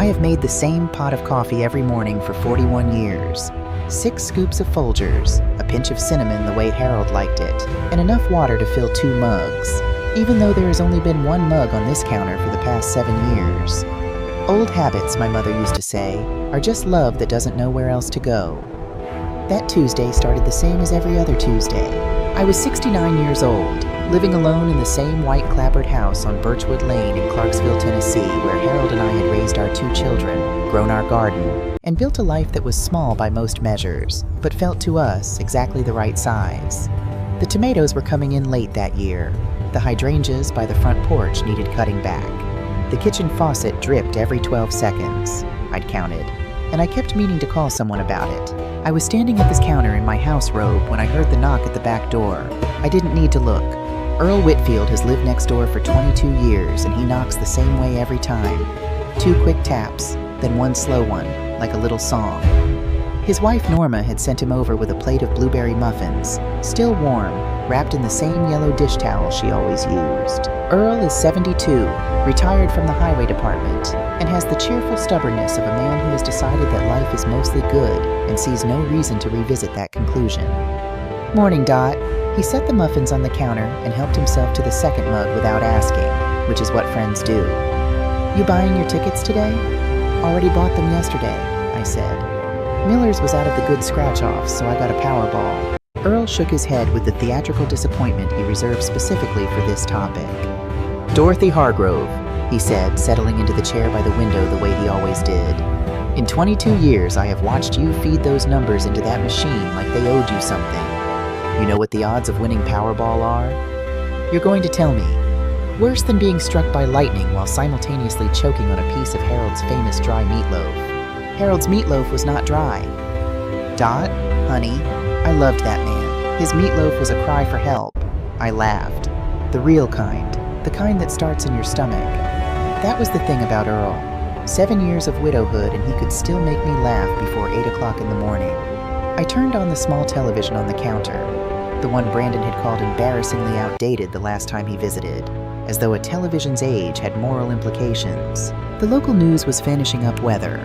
I have made the same pot of coffee every morning for 41 years. 6 scoops of Folgers, a pinch of cinnamon the way Harold liked it, and enough water to fill 2 mugs, even though there has only been 1 mug on this counter for the past 7 years. Old habits, my mother used to say, are just love that doesn't know where else to go. That Tuesday started the same as every other Tuesday. I was 69 years old, living alone in the same white clapboard house on Birchwood Lane in Clarksville, Tennessee, where Harold and I had raised our 2 children, grown our garden, and built a life that was small by most measures, but felt to us exactly the right size. The tomatoes were coming in late that year. The hydrangeas by the front porch needed cutting back. The kitchen faucet dripped every 12 seconds, I'd counted, and I kept meaning to call someone about it. I was standing at this counter in my house robe when I heard the knock at the back door. I didn't need to look. Earl Whitfield has lived next door for 22 years, and he knocks the same way every time. 2 quick taps, then 1 slow one, like a little song. His wife Norma had sent him over with a plate of blueberry muffins, still warm, wrapped in the same yellow dish towel she always used. Earl is 72, retired from the highway department, and has the cheerful stubbornness of a man who has decided that life is mostly good and sees no reason to revisit that conclusion. "Morning, Dot." He set the muffins on the counter and helped himself to the second mug without asking, which is what friends do. "You buying your tickets today?" "Already bought them yesterday," I said. "Miller's was out of the good scratch-offs, so I got a Powerball." Earl shook his head with the theatrical disappointment he reserved specifically for this topic. "Dorothy Hargrove," he said, settling into the chair by the window the way he always did. "In 22 years, I have watched you feed those numbers into that machine like they owed you something. You know what the odds of winning Powerball are? You're going to tell me. Worse than being struck by lightning while simultaneously choking on a piece of Harold's famous dry meatloaf. Harold's meatloaf was not dry. Dot, honey, I loved that man. His meatloaf was a cry for help. I laughed. The real kind. The kind that starts in your stomach. That was the thing about Earl. 7 years of widowhood and he could still make me laugh before 8 o'clock in the morning. I turned on the small television on the counter, the one Brandon had called embarrassingly outdated the last time he visited, as though a television's age had moral implications. The local news was finishing up weather.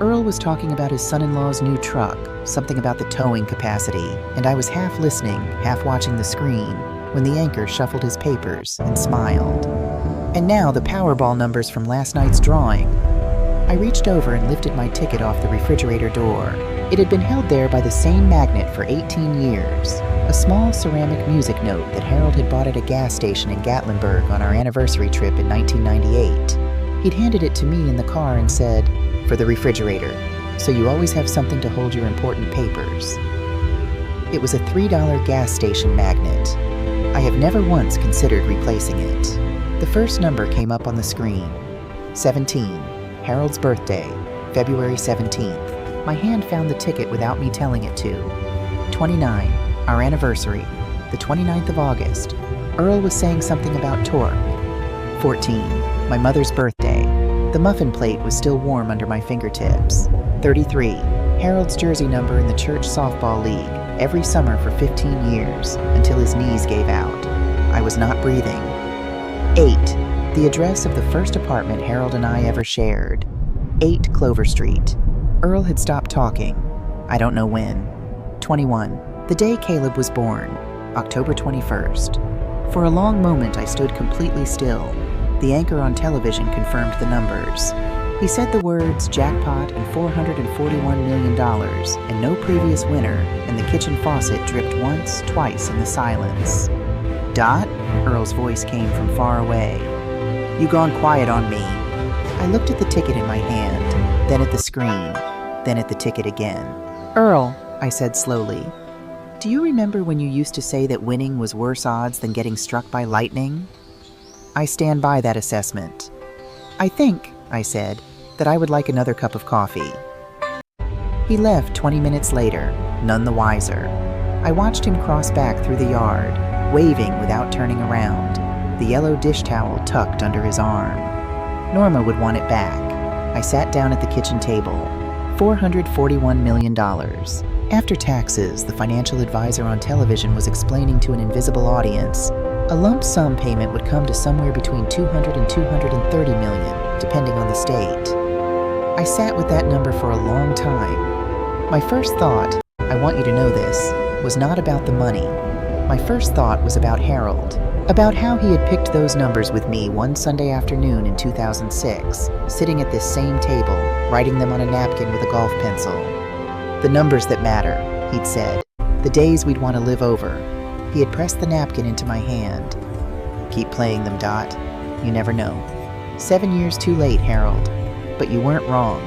Earl was talking about his son-in-law's new truck, something about the towing capacity, and I was half listening, half watching the screen, when the anchor shuffled his papers and smiled. "And now the Powerball numbers from last night's drawing." I reached over and lifted my ticket off the refrigerator door. It had been held there by the same magnet for 18 years, a small ceramic music note that Harold had bought at a gas station in Gatlinburg on our anniversary trip in 1998. He'd handed it to me in the car and said, "For the refrigerator, so you always have something to hold your important papers." It was a $3 gas station magnet. I have never once considered replacing it. The first number came up on the screen. 17, Harold's birthday, February 17th. My hand found the ticket without me telling it to. 29, our anniversary, the 29th of August. Earl was saying something about torque. 14, my mother's birthday. The muffin plate was still warm under my fingertips. 33, Harold's jersey number in the church softball league, every summer for 15 years, until his knees gave out. I was not breathing. 8, the address of the first apartment Harold and I ever shared. 8 Clover Street. Earl had stopped talking. I don't know when. 21, the day Caleb was born, October 21st. For a long moment I stood completely still. The anchor on television confirmed the numbers. He said the words jackpot and $441 million and no previous winner, and the kitchen faucet dripped once, twice in the silence. "Dot?" Earl's voice came from far away. "You gone quiet on me." I looked at the ticket in my hand, then at the screen, then at the ticket again. "Earl," I said slowly, "do you remember when you used to say that winning was worse odds than getting struck by lightning?" I stand by that assessment. "I think," I said, "that I would like another cup of coffee." He left 20 minutes later, none the wiser. I watched him cross back through the yard, waving without turning around, the yellow dish towel tucked under his arm. Norma would want it back. I sat down at the kitchen table. $441 million. After taxes, the financial advisor on television was explaining to an invisible audience, a lump sum payment would come to somewhere between $200 and $230 million, depending on the state. I sat with that number for a long time. My first thought, I want you to know this, was not about the money. My first thought was about Harold, about how he had picked those numbers with me one Sunday afternoon in 2006, sitting at this same table, writing them on a napkin with a golf pencil. The numbers that matter, he'd said, the days we'd want to live over. He had pressed the napkin into my hand. Keep playing them, Dot. You never know. 7 years too late, Harold. But you weren't wrong.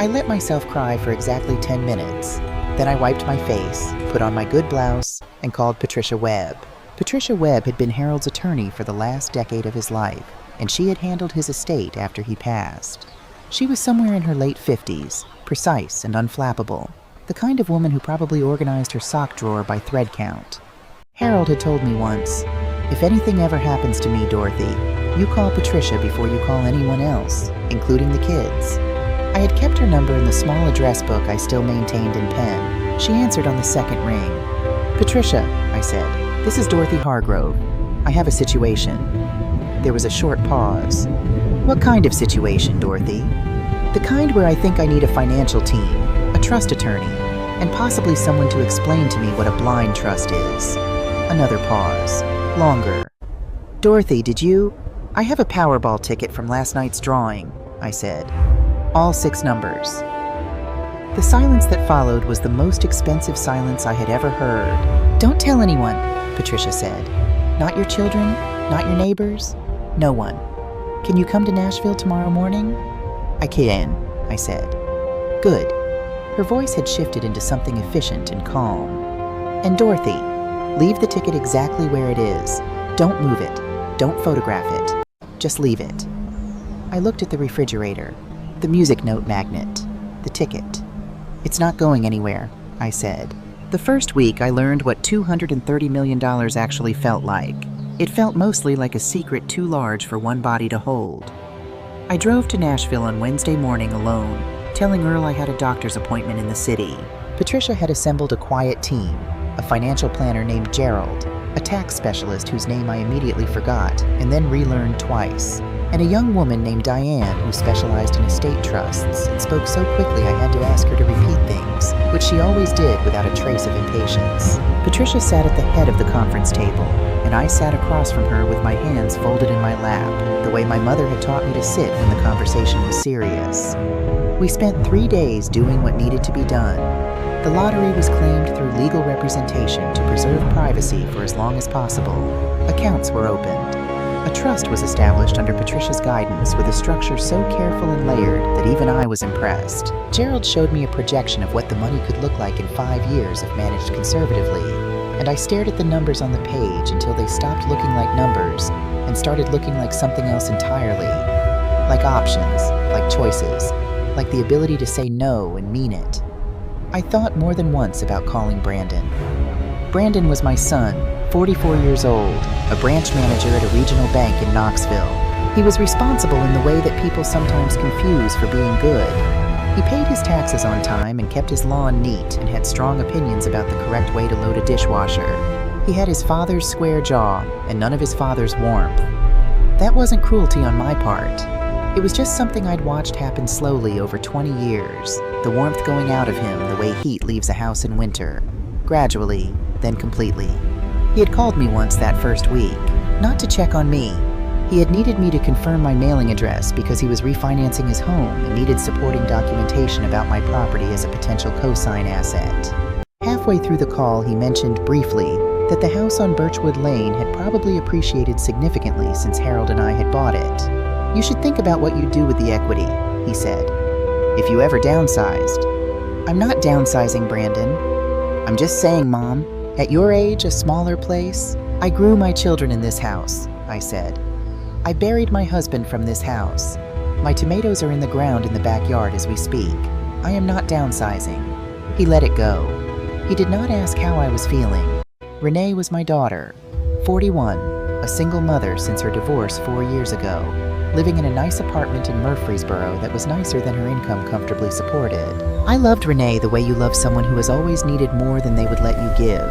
I let myself cry for exactly 10 minutes. Then I wiped my face, put on my good blouse, and called Patricia Webb. Patricia Webb had been Harold's attorney for the last decade of his life, and she had handled his estate after he passed. She was somewhere in her late 50s, precise and unflappable, the kind of woman who probably organized her sock drawer by thread count. Harold had told me once, if anything ever happens to me, Dorothy, you call Patricia before you call anyone else, including the kids. I had kept her number in the small address book I still maintained in pen. She answered on the second ring. Patricia, I said, this is Dorothy Hargrove. I have a situation. There was a short pause. What kind of situation, Dorothy? The kind where I think I need a financial team, a trust attorney, and possibly someone to explain to me what a blind trust is. Another pause. Longer. Dorothy, did you? I have a Powerball ticket from last night's drawing, I said. All 6 numbers. The silence that followed was the most expensive silence I had ever heard. Don't tell anyone, Patricia said. Not your children? Not your neighbors? No one. Can you come to Nashville tomorrow morning? I can, I said. Good. Her voice had shifted into something efficient and calm. And Dorothy, leave the ticket exactly where it is. Don't move it. Don't photograph it. Just leave it. I looked at the refrigerator, the music note magnet, the ticket. It's not going anywhere, I said. The first week I learned what $230 million actually felt like. It felt mostly like a secret too large for one body to hold. I drove to Nashville on Wednesday morning alone, telling Earl I had a doctor's appointment in the city. Patricia had assembled a quiet team, a financial planner named Gerald, a tax specialist whose name I immediately forgot and then relearned twice, and a young woman named Diane who specialized in estate trusts and spoke so quickly I had to ask her to repeat things, which she always did without a trace of impatience. Patricia sat at the head of the conference table, and I sat across from her with my hands folded in my lap, the way my mother had taught me to sit when the conversation was serious. We spent 3 days doing what needed to be done. The lottery was claimed through legal representation to preserve privacy for as long as possible. Accounts were opened. A trust was established under Patricia's guidance with a structure so careful and layered that even I was impressed. Gerald showed me a projection of what the money could look like in 5 years if managed conservatively, and I stared at the numbers on the page until they stopped looking like numbers and started looking like something else entirely. Like options, like choices, like the ability to say no and mean it. I thought more than once about calling Brandon. Brandon was my son, 44 years old, a branch manager at a regional bank in Knoxville. He was responsible in the way that people sometimes confuse for being good. He paid his taxes on time and kept his lawn neat and had strong opinions about the correct way to load a dishwasher. He had his father's square jaw and none of his father's warmth. That wasn't cruelty on my part. It was just something I'd watched happen slowly over 20 years, the warmth going out of him the way heat leaves a house in winter, gradually, then completely. He had called me once that first week, not to check on me. He had needed me to confirm my mailing address because he was refinancing his home and needed supporting documentation about my property as a potential cosign asset. Halfway through the call, he mentioned briefly that the house on Birchwood Lane had probably appreciated significantly since Harold and I had bought it. You should think about what you'd do with the equity, he said, if you ever downsized. I'm not downsizing, Brandon. I'm just saying, Mom, at your age, a smaller place. I grew my children in this house, I said. I buried my husband from this house. My tomatoes are in the ground in the backyard as we speak. I am not downsizing. He let it go. He did not ask how I was feeling. Renee was my daughter, 41, a single mother since her divorce 4 years ago, living in a nice apartment in Murfreesboro that was nicer than her income comfortably supported. I loved Renee the way you love someone who has always needed more than they would let you give.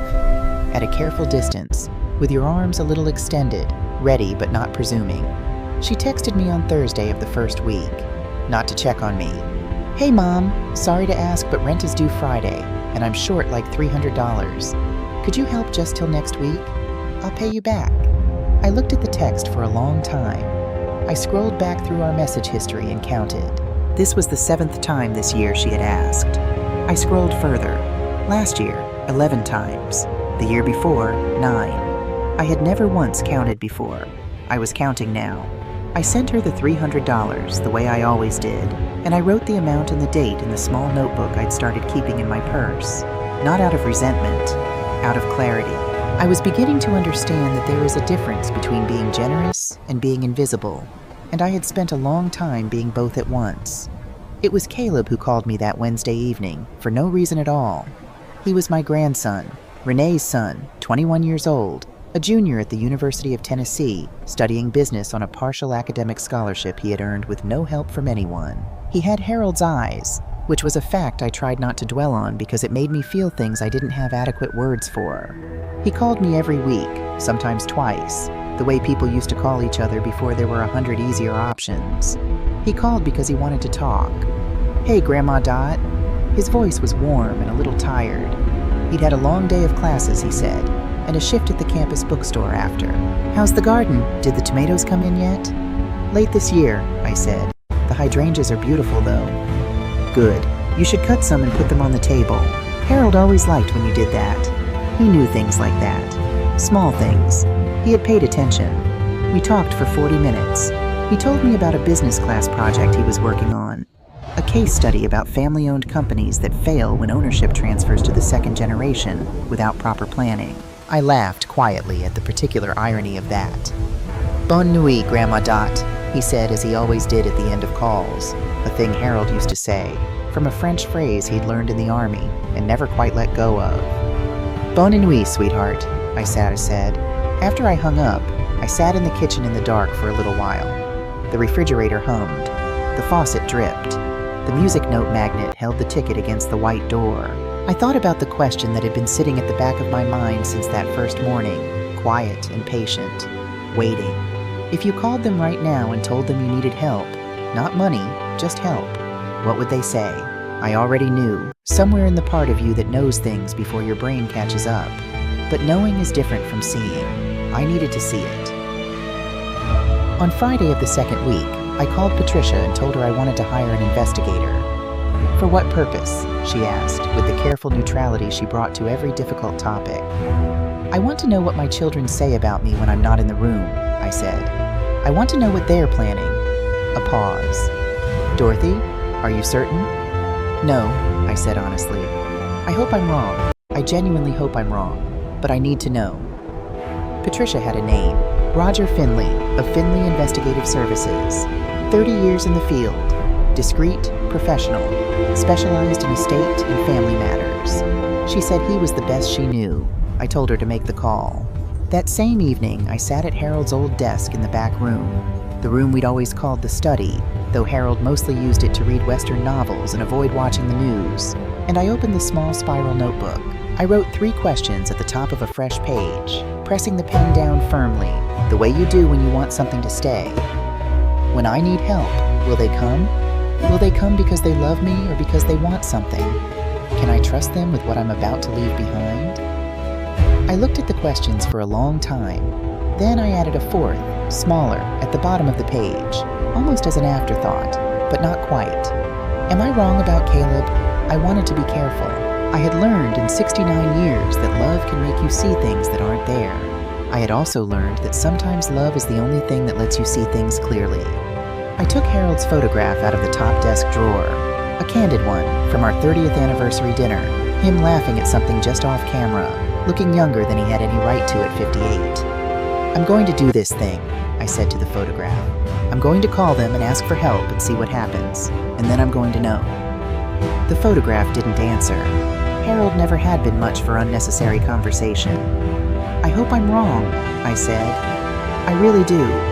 At a careful distance, with your arms a little extended, ready but not presuming. She texted me on Thursday of the first week, not to check on me, Hey Mom, sorry to ask, but rent is due Friday, and I'm short like $300. Could you help just till next week? I'll pay you back. I looked at the text for a long time. I scrolled back through our message history and counted. This was the 7th time this year she had asked. I scrolled further. Last year, 11 times. The year before, 9. I had never once counted before. I was counting now. I sent her the $300 the way I always did, and I wrote the amount and the date in the small notebook I'd started keeping in my purse. Not out of resentment, out of clarity. I was beginning to understand that there is a difference between being generous and being invisible, and I had spent a long time being both at once. It was Caleb who called me that Wednesday evening, for no reason at all. He was my grandson, Renee's son, 21 years old, a junior at the University of Tennessee, studying business on a partial academic scholarship he had earned with no help from anyone. He had Harold's eyes, which was a fact I tried not to dwell on because it made me feel things I didn't have adequate words for. He called me every week, sometimes twice, the way people used to call each other before there were 100 easier options. He called because he wanted to talk. Hey, Grandma Dot. His voice was warm and a little tired. He'd had a long day of classes, he said, and a shift at the campus bookstore after. How's the garden? Did the tomatoes come in yet? Late this year, I said. The hydrangeas are beautiful, though. Good. You should cut some and put them on the table. Harold always liked when you did that. He knew things like that. Small things. He had paid attention. We talked for 40 minutes. He told me about a business class project he was working on. A case study about family-owned companies that fail when ownership transfers to the second generation without proper planning. I laughed quietly at the particular irony of that. Bonne nuit, Grandma Dot, he said as he always did at the end of calls, a thing Harold used to say, from a French phrase he'd learned in the army and never quite let go of. Bonne nuit, sweetheart, I said. After I hung up, I sat in the kitchen in the dark for a little while. The refrigerator hummed. The faucet dripped. The music note magnet held the ticket against the white door. I thought about the question that had been sitting at the back of my mind since that first morning, quiet and patient, waiting. If you called them right now and told them you needed help, not money, just help, what would they say? I already knew, somewhere in the part of you that knows things before your brain catches up. But knowing is different from seeing. I needed to see it. On Friday of the second week, I called Patricia and told her I wanted to hire an investigator. For what purpose? She asked, with the careful neutrality she brought to every difficult topic. I want to know what my children say about me when I'm not in the room, I said. I want to know what they're planning. A pause. Dorothy, are you certain? No, I said honestly. I hope I'm wrong. I genuinely hope I'm wrong, but I need to know. Patricia had a name, Roger Finley, of Finley Investigative Services. 30 years in the field, discreet, professional, specialized in estate and family matters. She said he was the best she knew. I told her to make the call. That same evening, I sat at Harold's old desk in the back room, the room we'd always called the study, though Harold mostly used it to read Western novels and avoid watching the news, and I opened the small spiral notebook. I wrote 3 questions at the top of a fresh page, pressing the pen down firmly, the way you do when you want something to stay. When I need help, will they come? Will they come because they love me or because they want something? Can I trust them with what I'm about to leave behind? I looked at the questions for a long time. Then I added a 4th, smaller, at the bottom of the page, almost as an afterthought, but not quite. Am I wrong about Caleb? I wanted to be careful. I had learned in 69 years that love can make you see things that aren't there. I had also learned that sometimes love is the only thing that lets you see things clearly. I took Harold's photograph out of the top desk drawer, a candid one from our 30th anniversary dinner, him laughing at something just off camera, looking younger than he had any right to at 58. I'm going to do this thing, I said to the photograph. I'm going to call them and ask for help and see what happens, and then I'm going to know. The photograph didn't answer. Harold never had been much for unnecessary conversation. I hope I'm wrong, I said. I really do.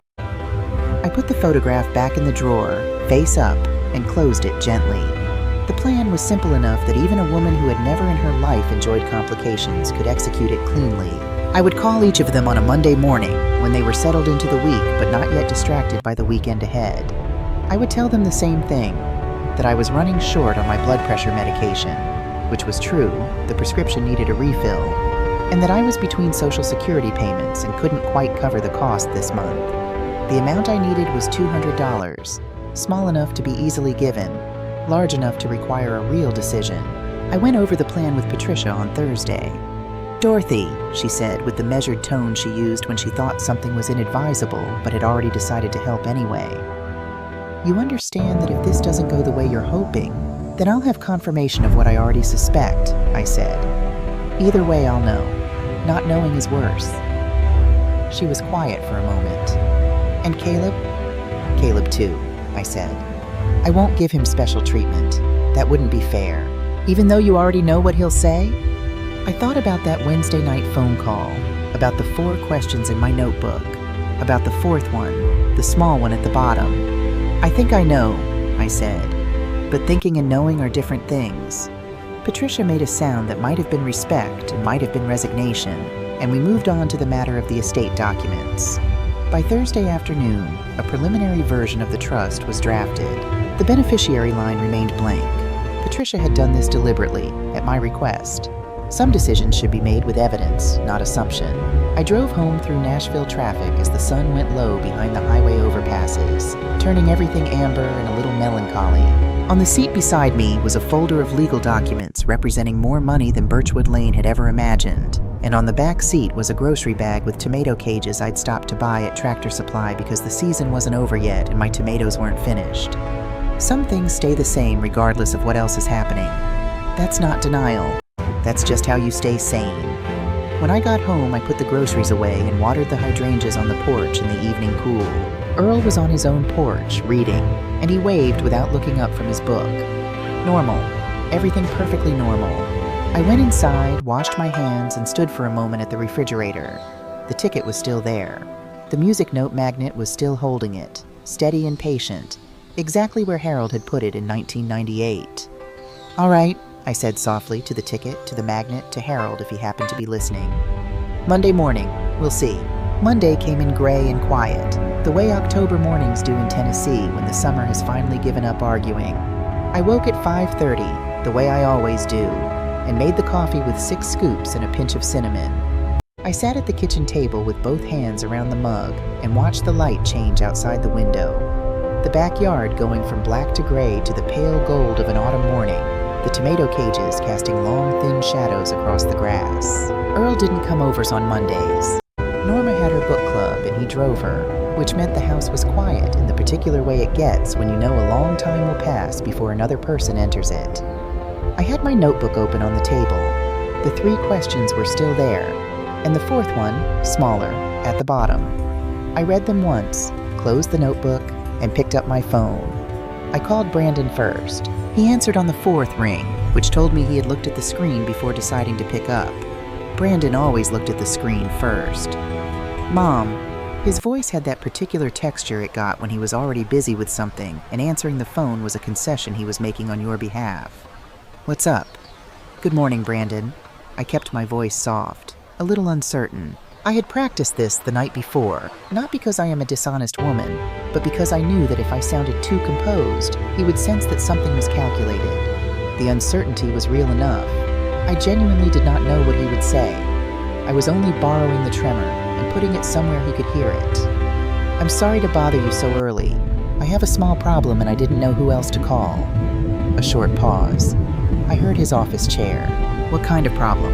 I put the photograph back in the drawer, face up, and closed it gently. The plan was simple enough that even a woman who had never in her life enjoyed complications could execute it cleanly. I would call each of them on a Monday morning when they were settled into the week but not yet distracted by the weekend ahead. I would tell them the same thing. that I was running short on my blood pressure medication, which was true, the prescription needed a refill, and that I was between Social Security payments and couldn't quite cover the cost this month. The amount I needed was $200, small enough to be easily given, large enough to require a real decision. I went over the plan with Patricia on Thursday. "Dorothy," she said with the measured tone she used when she thought something was inadvisable but had already decided to help anyway. "You understand that if this doesn't go the way you're hoping, then I'll have confirmation of what I already suspect," I said. "Either way, I'll know. Not knowing is worse." She was quiet for a moment. "And Caleb?" "Caleb too," I said. "I won't give him special treatment. That wouldn't be fair. Even though you already know what he'll say?" I thought about that Wednesday night phone call, about the 4 questions in my notebook, about the 4th one, the small one at the bottom. "I think I know," I said, "but thinking and knowing are different things." Patricia made a sound that might have been respect and might have been resignation, and we moved on to the matter of the estate documents. By Thursday afternoon, a preliminary version of the trust was drafted. The beneficiary line remained blank. Patricia had done this deliberately, at my request. Some decisions should be made with evidence, not assumption. I drove home through Nashville traffic as the sun went low behind the highway overpasses, turning everything amber and a little melancholy. On the seat beside me was a folder of legal documents representing more money than Birchwood Lane had ever imagined, and on the back seat was a grocery bag with tomato cages I'd stopped to buy at Tractor Supply because the season wasn't over yet and my tomatoes weren't finished. Some things stay the same regardless of what else is happening. That's not denial. That's just how you stay sane. When I got home, I put the groceries away and watered the hydrangeas on the porch in the evening cool. Earl was on his own porch, reading, and he waved without looking up from his book. Normal. Everything perfectly normal. I went inside, washed my hands, and stood for a moment at the refrigerator. The ticket was still there. The music note magnet was still holding it, steady and patient, exactly where Harold had put it in 1998. "All right," I said softly to the ticket, to the magnet, to Harold if he happened to be listening. "Monday morning. We'll see." Monday came in gray and quiet, the way October mornings do in Tennessee when the summer has finally given up arguing. I woke at 5:30, the way I always do, and made the coffee with 6 scoops and a pinch of cinnamon. I sat at the kitchen table with both hands around the mug and watched the light change outside the window. The backyard going from black to gray to the pale gold of an autumn morning, the tomato cages casting long, thin shadows across the grass. Earl didn't come overs on Mondays. Norma had her book club and he drove her, which meant the house was quiet in the particular way it gets when you know a long time will pass before another person enters it. I had my notebook open on the table. The 3 questions were still there, and the 4th one, smaller, at the bottom. I read them once, closed the notebook, and picked up my phone. I called Brandon first. He answered on the 4th ring, which told me he had looked at the screen before deciding to pick up. Brandon always looked at the screen first. "Mom." His voice had that particular texture it got when he was already busy with something, and answering the phone was a concession he was making on your behalf. "What's up?" "Good morning, Brandon." I kept my voice soft, a little uncertain. I had practiced this the night before, not because I am a dishonest woman, but because I knew that if I sounded too composed, he would sense that something was calculated. The uncertainty was real enough. I genuinely did not know what he would say. I was only borrowing the tremor and putting it somewhere he could hear it. "I'm sorry to bother you so early. I have a small problem and I didn't know who else to call." A short pause. I heard his office chair. "What kind of problem?"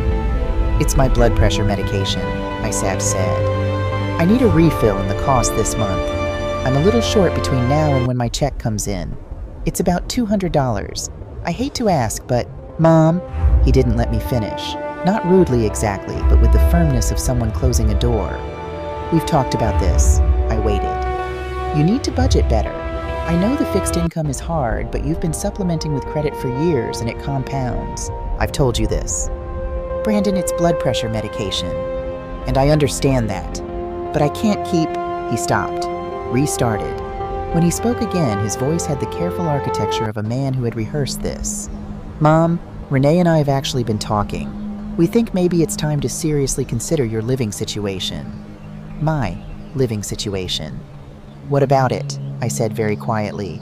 "It's my blood pressure medication," I said. "I need a refill and the cost this month. I'm a little short between now and when my check comes in. It's about $200. I hate to ask, but..." "Mom," he didn't let me finish. Not rudely exactly, but with the firmness of someone closing a door. "We've talked about this." I waited. "You need to budget better. I know the fixed income is hard, but you've been supplementing with credit for years and it compounds. I've told you this." "Brandon, it's blood pressure medication." "And I understand that. But I can't keep..." He stopped, restarted. When he spoke again, his voice had the careful architecture of a man who had rehearsed this. "Mom, Renee and I have actually been talking. We think maybe it's time to seriously consider your living situation." "My living situation." "What about it?" I said very quietly.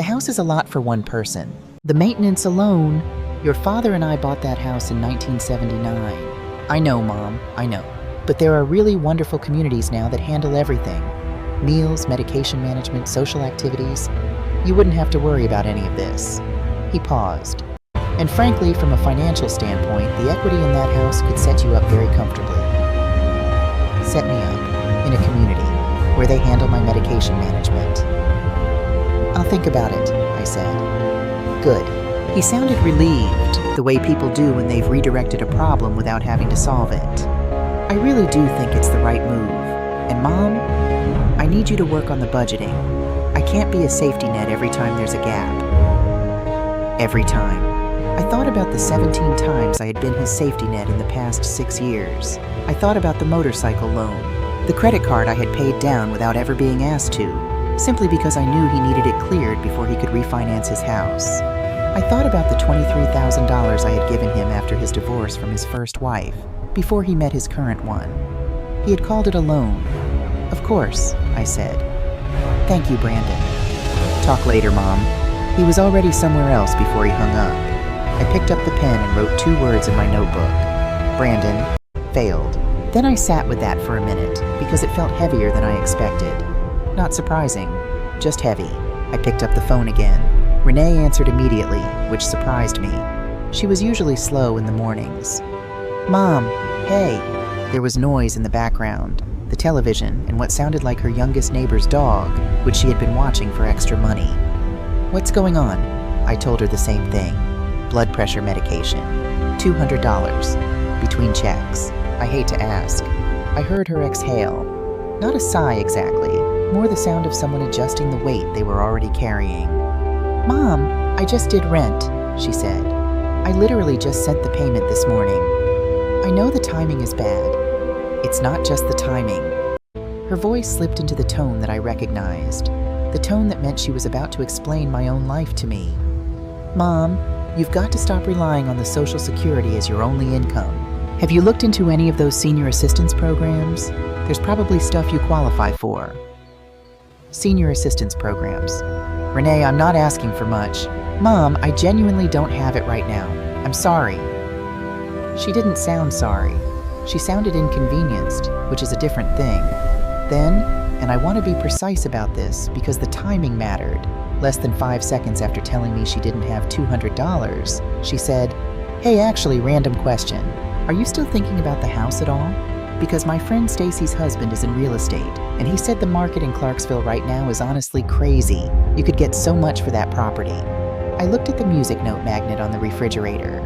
The house is a lot for one person. The maintenance alone. Your father and I bought that house in 1979. I know, Mom, I know. But there are really wonderful communities now that handle everything. Meals, medication management, social activities. You wouldn't have to worry about any of this. He paused. And frankly, from a financial standpoint, the equity in that house could set you up very comfortably. Set me up in a community where they handle my medication management. I'll think about it, I said. Good. He sounded relieved, the way people do when they've redirected a problem without having to solve it. I really do think it's the right move. And Mom, I need you to work on the budgeting. I can't be a safety net every time there's a gap. Every time. I thought about the 17 times I had been his safety net in the past 6 years. I thought about the motorcycle loan, the credit card I had paid down without ever being asked to, simply because I knew he needed it cleared before he could refinance his house. I thought about the $23,000 I had given him after his divorce from his first wife, before he met his current one. He had called it a loan. Of course, I said. Thank you, Brandon. Talk later, Mom. He was already somewhere else before he hung up. I picked up the pen and wrote 2 words in my notebook. Brandon, failed. Then I sat with that for a minute, because it felt heavier than I expected. Not surprising, just heavy. I picked up the phone again. Renee answered immediately, which surprised me. She was usually slow in the mornings. Mom, hey. There was noise in the background, the television, and what sounded like her youngest neighbor's dog, which she had been watching for extra money. What's going on? I told her the same thing. Blood pressure medication. $200. Between checks. I hate to ask. I heard her exhale. Not a sigh exactly, more the sound of someone adjusting the weight they were already carrying. Mom, I just did rent, she said. I literally just sent the payment this morning. I know the timing is bad. It's not just the timing. Her voice slipped into the tone that I recognized, the tone that meant she was about to explain my own life to me. Mom, you've got to stop relying on the Social Security as your only income. Have you looked into any of those senior assistance programs? There's probably stuff you qualify for. Senior assistance programs. Renee, I'm not asking for much. Mom, I genuinely don't have it right now. I'm sorry. She didn't sound sorry. She sounded inconvenienced, which is a different thing. Then, and I want to be precise about this because the timing mattered, less than 5 seconds after telling me she didn't have $200, she said, Hey, actually, random question. Are you still thinking about the house at all? Because my friend Stacy's husband is in real estate, and he said the market in Clarksville right now is honestly crazy. You could get so much for that property. I looked at the music note magnet on the refrigerator.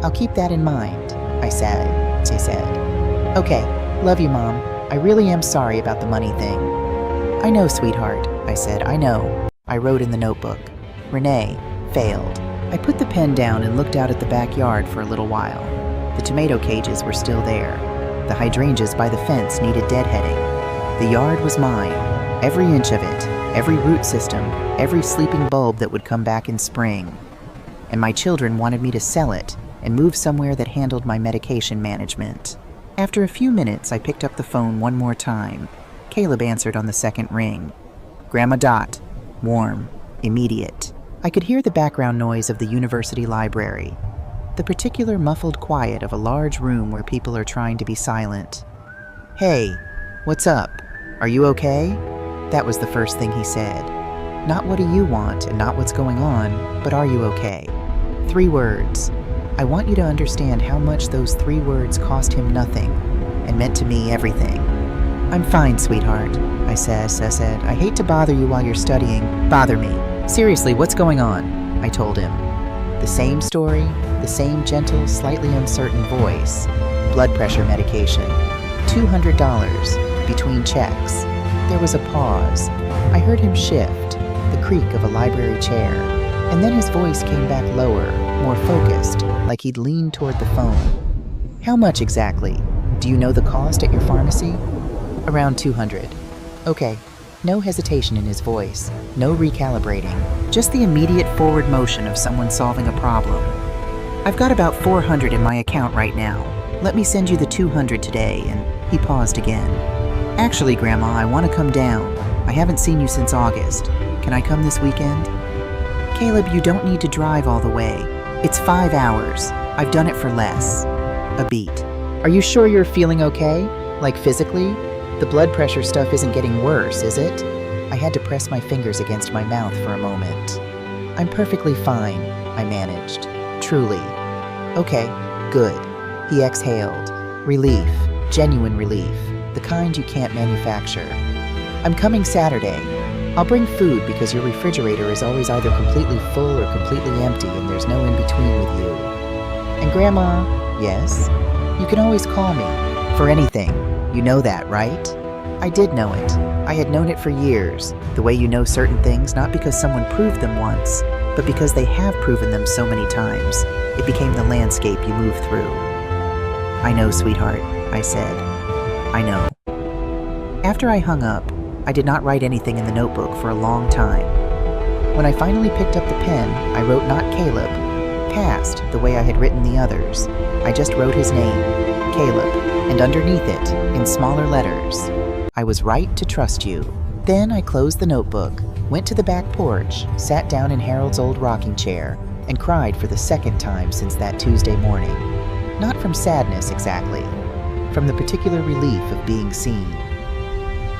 I'll keep that in mind, I said. She said. Okay, love you, Mom. I really am sorry about the money thing. I know, sweetheart, I said. I know. I wrote in the notebook. Renee, failed. I put the pen down and looked out at the backyard for a little while. The tomato cages were still there. The hydrangeas by the fence needed deadheading. The yard was mine, every inch of it, every root system, every sleeping bulb that would come back in spring. And my children wanted me to sell it and move somewhere that handled my medication management. After a few minutes, I picked up the phone one more time. Caleb answered on the second ring. Grandma Dot. Warm. Immediate. I could hear the background noise of the university library. The particular muffled quiet of a large room where people are trying to be silent. Hey, what's up? Are you okay? That was the first thing he said. Not what do you want and not what's going on, but are you okay? 3 words. I want you to understand how much those 3 words cost him nothing and meant to me everything. I'm fine, sweetheart, I said. I hate to bother you while you're studying. Bother me. Seriously, what's going on? I told him. The same story, the same gentle, slightly uncertain voice. Blood pressure medication. $200 between checks. There was a pause. I heard him shift, the creak of a library chair, and then his voice came back lower, more focused, like he'd leaned toward the phone. How much exactly? Do you know the cost at your pharmacy? Around $200. Okay. No hesitation in his voice, no recalibrating, just the immediate forward motion of someone solving a problem. I've got about $400 in my account right now. Let me send you the $200 today, and he paused again. Actually, Grandma, I want to come down. I haven't seen you since August. Can I come this weekend? Caleb, you don't need to drive all the way. It's 5 hours. I've done it for less. A beat. Are you sure you're feeling okay? Like physically? The blood pressure stuff isn't getting worse, is it? I had to press my fingers against my mouth for a moment. I'm perfectly fine, I managed. Truly. Okay, good. He exhaled. Relief. Genuine relief. The kind you can't manufacture. I'm coming Saturday. I'll bring food because your refrigerator is always either completely full or completely empty and there's no in-between with you. And Grandma, yes? You can always call me. For anything. You know that, right? I did know it. I had known it for years. The way you know certain things, not because someone proved them once, but because they have proven them so many times. It became the landscape you move through. I know, sweetheart, I said. I know. After I hung up, I did not write anything in the notebook for a long time. When I finally picked up the pen, I wrote not Caleb, past the way I had written the others. I just wrote his name, Caleb, and underneath it, in smaller letters, I was right to trust you. Then I closed the notebook, went to the back porch, sat down in Harold's old rocking chair, and cried for the second time since that Tuesday morning. Not from sadness exactly, from the particular relief of being seen.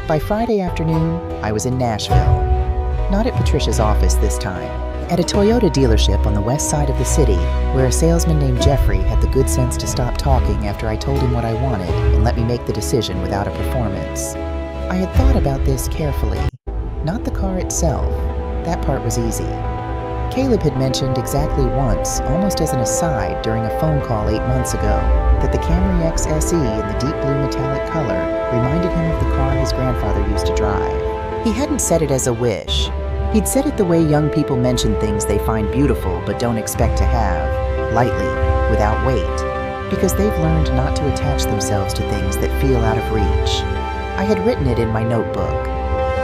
By Friday afternoon, I was in Nashville. Not at Patricia's office this time, at a Toyota dealership on the west side of the city, where a salesman named Jeffrey had the good sense to stop talking after I told him what I wanted and let me make the decision without a performance. I had thought about this carefully. Not the car itself. That part was easy. Caleb had mentioned exactly once, almost as an aside during a phone call 8 months ago, that the Camry XSE in the deep blue metallic color reminded him of the car his grandfather used to drive. He hadn't said it as a wish. He'd said it the way young people mention things they find beautiful but don't expect to have, lightly, without weight, because they've learned not to attach themselves to things that feel out of reach. I had written it in my notebook,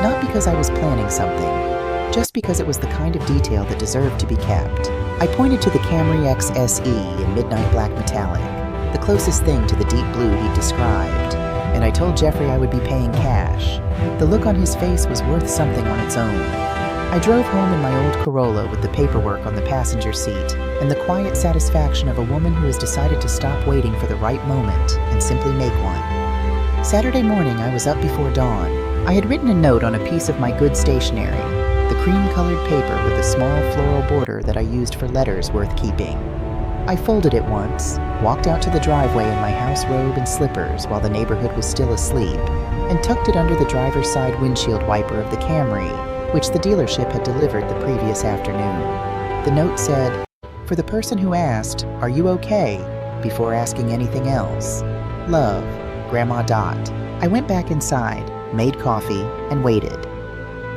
not because I was planning something, just because it was the kind of detail that deserved to be kept. I pointed to the Camry XSE in midnight black metallic, the closest thing to the deep blue he'd described, and I told Jeffrey I would be paying cash. The look on his face was worth something on its own. I drove home in my old Corolla with the paperwork on the passenger seat and the quiet satisfaction of a woman who has decided to stop waiting for the right moment and simply make one. Saturday morning, I was up before dawn. I had written a note on a piece of my good stationery, the cream-colored paper with a small floral border that I used for letters worth keeping. I folded it once, walked out to the driveway in my house robe and slippers while the neighborhood was still asleep, and tucked it under the driver's side windshield wiper of the Camry, which the dealership had delivered the previous afternoon. The note said, "For the person who asked, 'Are you okay?' before asking anything else. Love, Grandma Dot." I went back inside, made coffee, and waited.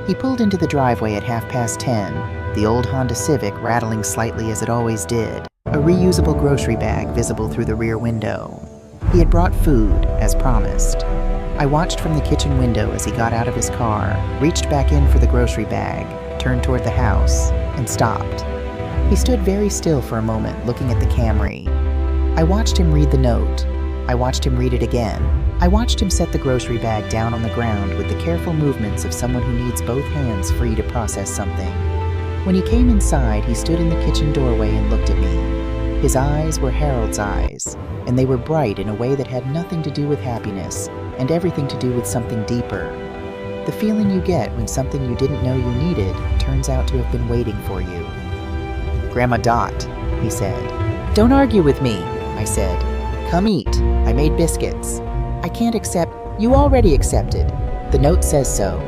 He pulled into the driveway at 10:30, the old Honda Civic rattling slightly as it always did, a reusable grocery bag visible through the rear window. He had brought food, as promised. I watched from the kitchen window as he got out of his car, reached back in for the grocery bag, turned toward the house, and stopped. He stood very still for a moment, looking at the Camry. I watched him read the note. I watched him read it again. I watched him set the grocery bag down on the ground with the careful movements of someone who needs both hands free to process something. When he came inside, he stood in the kitchen doorway and looked at me. His eyes were Harold's eyes, and they were bright in a way that had nothing to do with happiness and everything to do with something deeper. The feeling you get when something you didn't know you needed turns out to have been waiting for you. "Grandma Dot," he said. "Don't argue with me," I said. "Come eat. I made biscuits." "I can't accept." "You already accepted. The note says so.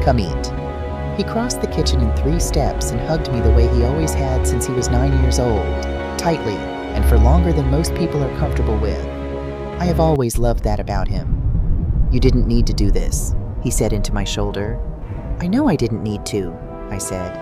Come eat." He crossed the kitchen in 3 steps and hugged me the way he always had since he was 9 years old, tightly, and for longer than most people are comfortable with. I have always loved that about him. "You didn't need to do this," he said into my shoulder. "I know I didn't need to," I said.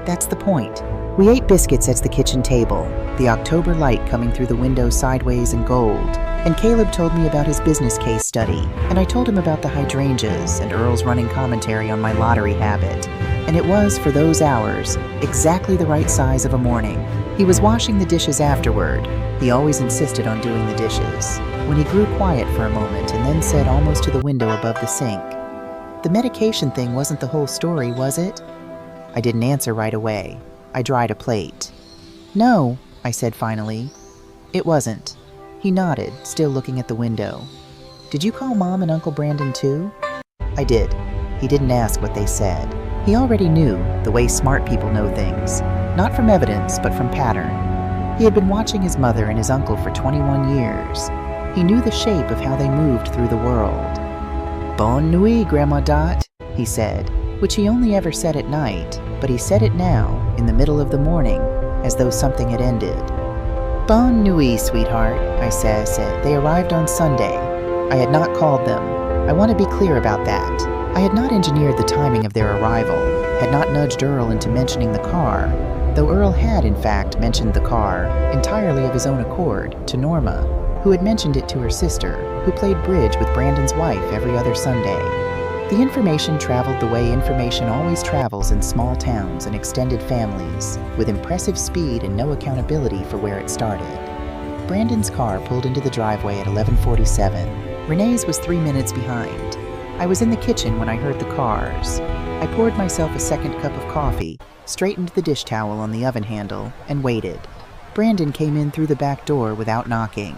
"That's the point." We ate biscuits at the kitchen table, the October light coming through the window sideways and gold, and Caleb told me about his business case study, and I told him about the hydrangeas and Earl's running commentary on my lottery habit, and it was, for those hours, exactly the right size of a morning. He was washing the dishes afterward. He always insisted on doing the dishes, when he grew quiet for a moment and then said almost to the window above the sink, "The medication thing wasn't the whole story, was it?" I didn't answer right away. I dried a plate. "No," I said finally. "It wasn't." He nodded, still looking at the window. "Did you call Mom and Uncle Brandon too?" I did. He didn't ask what they said. He already knew, the way smart people know things. Not from evidence, but from pattern. He had been watching his mother and his uncle for 21 years. He knew the shape of how they moved through the world. "Bonne nuit, Grandma Dot," he said, which he only ever said at night, but he said it now, in the middle of the morning, as though something had ended. "Bonne nuit, sweetheart," I said. They arrived on Sunday. I had not called them. I want to be clear about that. I had not engineered the timing of their arrival, had not nudged Earl into mentioning the car, though Earl had, in fact, mentioned the car, entirely of his own accord, to Norma, who had mentioned it to her sister, who played bridge with Brandon's wife every other Sunday. The information traveled the way information always travels in small towns and extended families, with impressive speed and no accountability for where it started. Brandon's car pulled into the driveway at 11:47. Renee's was 3 minutes behind. I was in the kitchen when I heard the cars. I poured myself a second cup of coffee, straightened the dish towel on the oven handle, and waited. Brandon came in through the back door without knocking.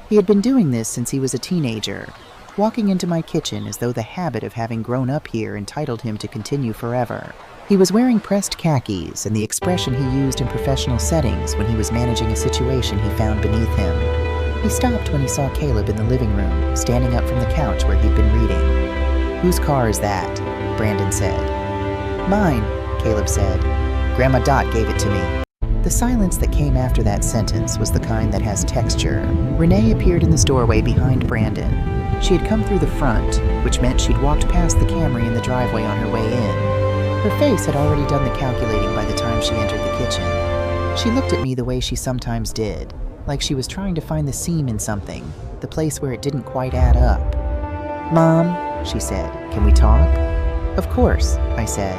He had been doing this since he was a teenager, walking into my kitchen as though the habit of having grown up here entitled him to continue forever. He was wearing pressed khakis and the expression he used in professional settings when he was managing a situation he found beneath him. He stopped when he saw Caleb in the living room, standing up from the couch where he'd been reading. "Whose car is that?" Brandon said. "Mine," Caleb said. "Grandma Dot gave it to me." The silence that came after that sentence was the kind that has texture. Renee appeared in the doorway behind Brandon. She had come through the front, which meant she'd walked past the Camry in the driveway on her way in. Her face had already done the calculating by the time she entered the kitchen. She looked at me the way she sometimes did, like she was trying to find the seam in something, the place where it didn't quite add up. "Mom," she said, "can we talk?" "Of course," I said.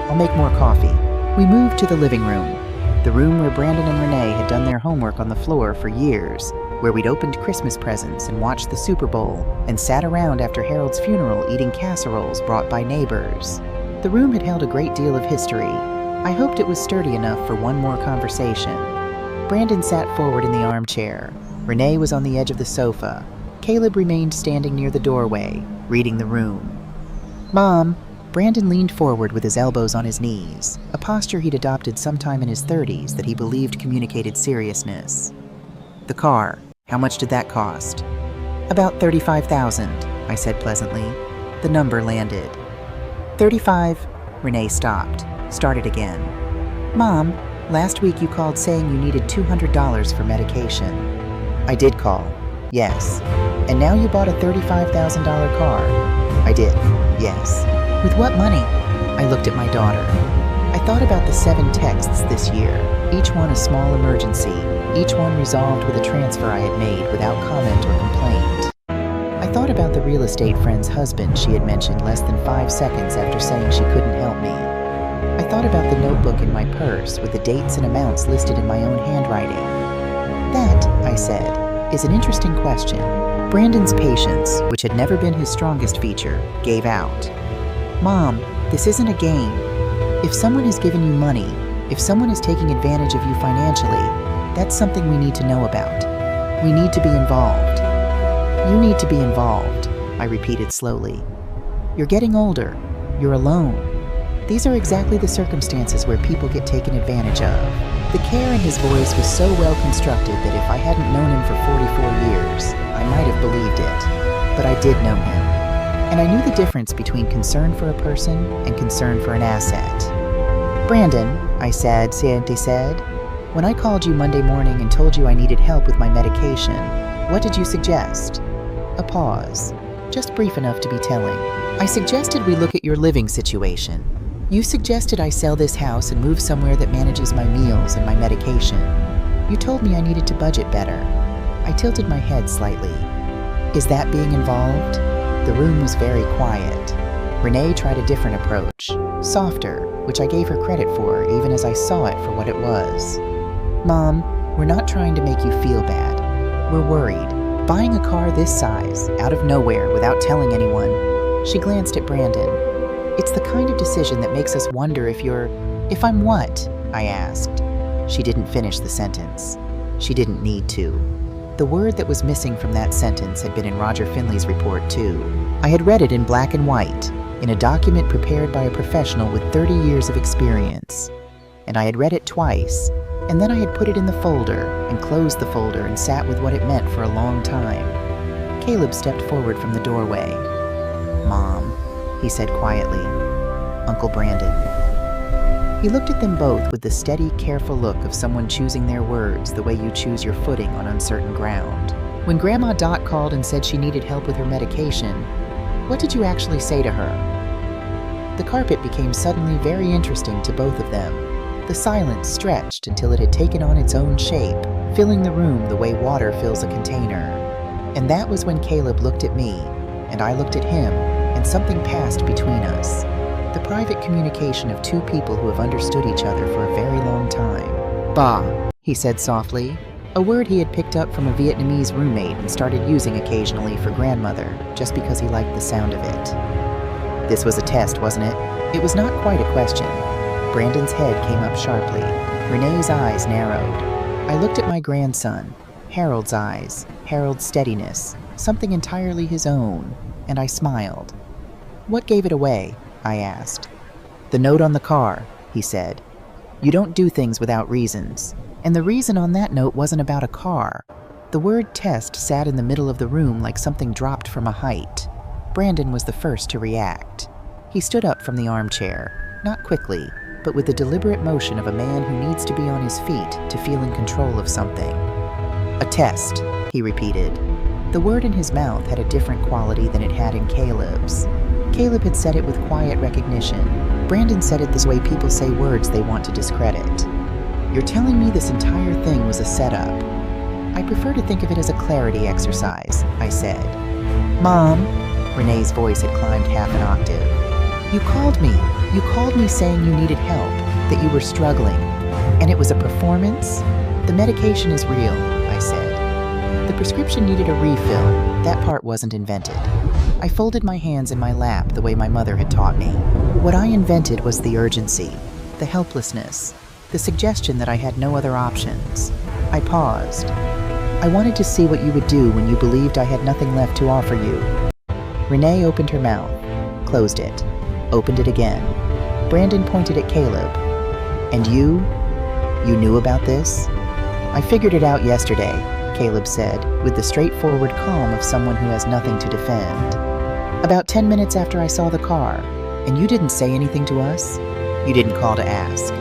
"I'll make more coffee." We moved to the living room, the room where Brandon and Renee had done their homework on the floor for years, where we'd opened Christmas presents and watched the Super Bowl and sat around after Harold's funeral eating casseroles brought by neighbors. The room had held a great deal of history. I hoped it was sturdy enough for one more conversation. Brandon sat forward in the armchair. Renee was on the edge of the sofa. Caleb remained standing near the doorway, reading the room. "Mom," Brandon leaned forward with his elbows on his knees, a posture he'd adopted sometime in his 30s that he believed communicated seriousness. "The car, how much did that cost?" "About $35,000, I said pleasantly. The number landed. 35, Renee stopped, started again. "Mom, last week you called saying you needed $200 for medication." "I did call, yes. And now you bought a $35,000 car." "I did, yes." "With what money?" I looked at my daughter. I thought about the 7 texts this year, each one a small emergency, each one resolved with a transfer I had made without comment or complaint. I thought about the real estate friend's husband she had mentioned less than 5 seconds after saying she couldn't help me. I thought about the notebook in my purse with the dates and amounts listed in my own handwriting. "That," I said, "is an interesting question." Brandon's patience, which had never been his strongest feature, gave out. "Mom, this isn't a game. If someone has given you money, if someone is taking advantage of you financially, that's something we need to know about. We need to be involved." "You need to be involved," I repeated slowly. "You're getting older. You're alone. These are exactly the circumstances where people get taken advantage of." The care in his voice was so well constructed that if I hadn't known him for 44 years, I might have believed it. But I did know him. And I knew the difference between concern for a person and concern for an asset. "Brandon," I said, "when I called you Monday morning and told you I needed help with my medication, what did you suggest?" A pause, just brief enough to be telling. "I suggested we look at your living situation. You suggested I sell this house and move somewhere that manages my meals and my medication. You told me I needed to budget better." I tilted my head slightly. "Is that being involved?" The room was very quiet. Renee tried a different approach, softer, which I gave her credit for even as I saw it for what it was. "Mom, we're not trying to make you feel bad. We're worried. Buying a car this size, out of nowhere, without telling anyone." She glanced at Brandon. "It's the kind of decision that makes us wonder if I'm what?" I asked. She didn't finish the sentence. She didn't need to. The word that was missing from that sentence had been in Roger Finley's report, too. I had read it in black and white, in a document prepared by a professional with 30 years of experience. And I had read it twice, and then I had put it in the folder and closed the folder and sat with what it meant for a long time. Caleb stepped forward from the doorway. "Mom," he said quietly. "Uncle Brandon." He looked at them both with the steady, careful look of someone choosing their words the way you choose your footing on uncertain ground. "When Grandma Dot called and said she needed help with her medication, what did you actually say to her?" The carpet became suddenly very interesting to both of them. The silence stretched until it had taken on its own shape, filling the room the way water fills a container. And that was when Caleb looked at me, and I looked at him, and something passed between us. The private communication of two people who have understood each other for a very long time. "Ba," he said softly, a word he had picked up from a Vietnamese roommate and started using occasionally for grandmother, just because he liked the sound of it. This was a test, wasn't it? It was not quite a question. Brandon's head came up sharply. Renee's eyes narrowed. I looked at my grandson, Harold's eyes, Harold's steadiness, something entirely his own, and I smiled. "What gave it away?" I asked. "The note on the car," he said. "You don't do things without reasons. And the reason on that note wasn't about a car." The word test sat in the middle of the room like something dropped from a height. Brandon was the first to react. He stood up from the armchair, not quickly, but with the deliberate motion of a man who needs to be on his feet to feel in control of something. "A test," he repeated. The word in his mouth had a different quality than it had in Caleb's. Caleb had said it with quiet recognition. Brandon said it this way people say words they want to discredit. "You're telling me this entire thing was a setup?" "I prefer to think of it as a clarity exercise," I said. "Mom," Renee's voice had climbed half an octave. You called me saying you needed help, that you were struggling, and it was a performance?" "The medication is real," I said. "The prescription needed a refill. That part wasn't invented." I folded my hands in my lap the way my mother had taught me. What I invented was the urgency, the helplessness, the suggestion that I had no other options. I paused. "I wanted to see what you would do when you believed I had nothing left to offer you." Renee opened her mouth, closed it, opened it again. Brandon pointed at Caleb. "And you knew about this?" "I figured it out yesterday," Caleb said, with the straightforward calm of someone who has nothing to defend. "About 10 minutes after I saw the car. And you didn't say anything to us? You didn't call to ask."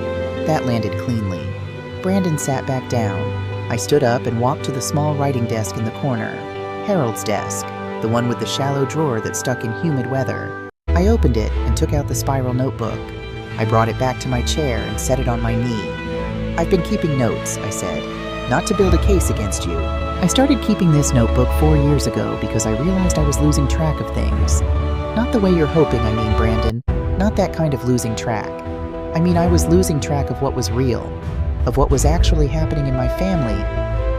That landed cleanly. Brandon sat back down. I stood up and walked to the small writing desk in the corner. Harold's desk, the one with the shallow drawer that stuck in humid weather. I opened it and took out the spiral notebook. I brought it back to my chair and set it on my knee. "I've been keeping notes," I said, "not to build a case against you. I started keeping this notebook 4 years ago because I realized I was losing track of things. Not the way you're hoping, I mean, Brandon. Not that kind of losing track. I mean, I was losing track of what was real, of what was actually happening in my family,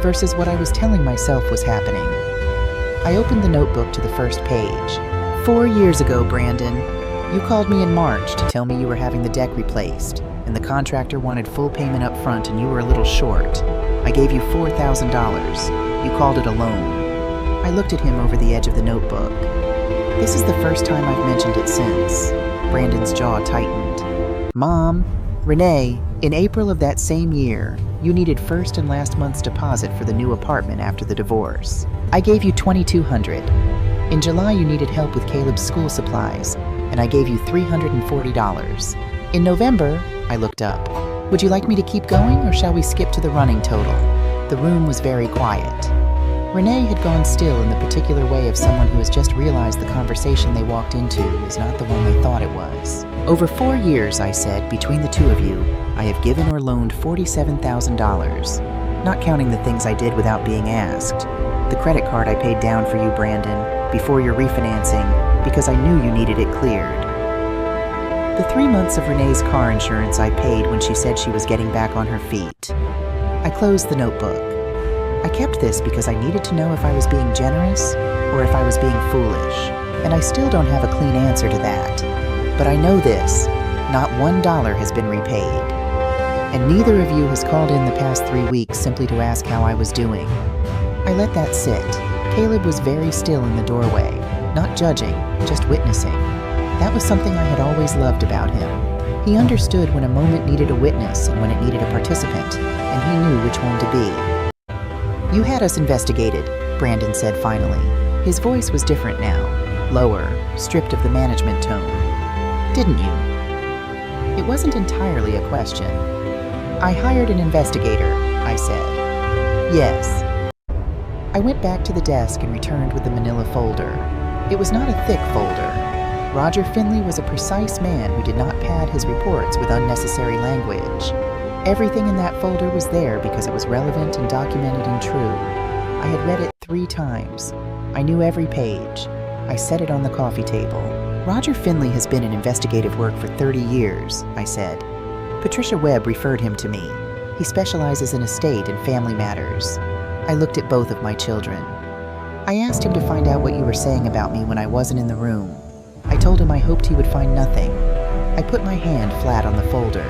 versus what I was telling myself was happening." I opened the notebook to the first page. 4 years ago, Brandon, you called me in March to tell me you were having the deck replaced, and the contractor wanted full payment up front and you were a little short. I gave you $4,000. You called it a loan. I looked at him over the edge of the notebook. This is the first time I've mentioned it since. Brandon's jaw tightened. "Mom, Renee, in April of that same year, you needed first and last month's deposit for the new apartment after the divorce. I gave you $2,200. In July, you needed help with Caleb's school supplies, and I gave you $340. In November," I looked up, "would you like me to keep going, or shall we skip to the running total?" The room was very quiet. Renee had gone still in the particular way of someone who has just realized the conversation they walked into is not the one they thought it was. "Over 4 years," I said, "between the two of you, I have given or loaned $47,000, not counting the things I did without being asked. The credit card I paid down for you, Brandon, before your refinancing, because I knew you needed it cleared. The 3 months of Renee's car insurance I paid when she said she was getting back on her feet." I closed the notebook. I kept this because I needed to know if I was being generous or if I was being foolish, and I still don't have a clean answer to that. But I know this, not $1 has been repaid. and neither of you has called in the past 3 weeks simply to ask how I was doing. I let that sit. Caleb was very still in the doorway, not judging, just witnessing. That was something I had always loved about him. He understood when a moment needed a witness and when it needed a participant, and he knew which one to be. "You had us investigated," Brandon said finally. His voice was different now, lower, stripped of the management tone. "Didn't you?" It wasn't entirely a question. "I hired an investigator," I said. "Yes." I went back to the desk and returned with the manila folder. It was not a thick folder. Roger Finley was a precise man who did not pad his reports with unnecessary language. Everything in that folder was there because it was relevant and documented and true. I had read it 3 times. I knew every page. I set it on the coffee table. "Roger Finley has been in investigative work for 30 years, I said. "Patricia Webb referred him to me. He specializes in estate and family matters." I looked at both of my children. I asked him to find out what you were saying about me when I wasn't in the room. I told him I hoped he would find nothing. I put my hand flat on the folder.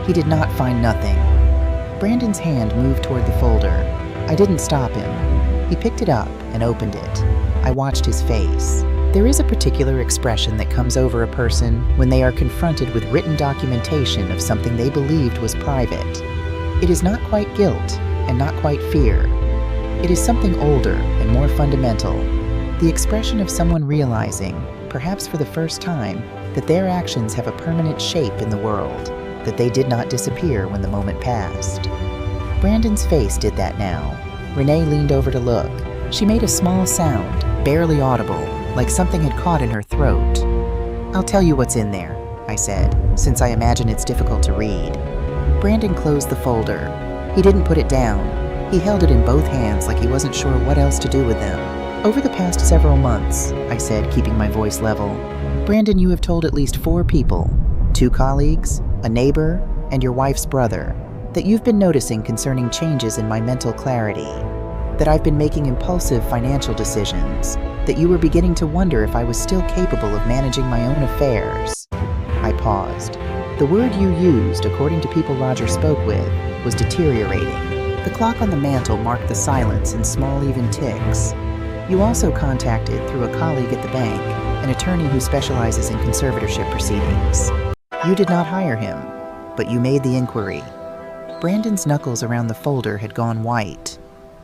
He did not find nothing. Brandon's hand moved toward the folder. I didn't stop him. He picked it up and opened it. I watched his face. There is a particular expression that comes over a person when they are confronted with written documentation of something they believed was private. It is not quite guilt and not quite fear. It is something older and more fundamental. The expression of someone realizing, perhaps for the first time, that their actions have a permanent shape in the world, that they did not disappear when the moment passed. Brandon's face did that now. Renee leaned over to look. She made a small sound, barely audible, like something had caught in her throat. "I'll tell you what's in there," I said, since I imagine it's difficult to read. Brandon closed the folder. He didn't put it down. He held it in both hands like he wasn't sure what else to do with them. "Over the past several months," I said, keeping my voice level, "Brandon, you have told at least 4 people, 2 colleagues, a neighbor, and your wife's brother, that you've been noticing concerning changes in my mental clarity, that I've been making impulsive financial decisions, that you were beginning to wonder if I was still capable of managing my own affairs." I paused. The word you used, according to people Roger spoke with, was deteriorating. The clock on the mantel marked the silence in small even ticks. "You also contacted, through a colleague at the bank, an attorney who specializes in conservatorship proceedings. You did not hire him, but you made the inquiry." Brandon's knuckles around the folder had gone white.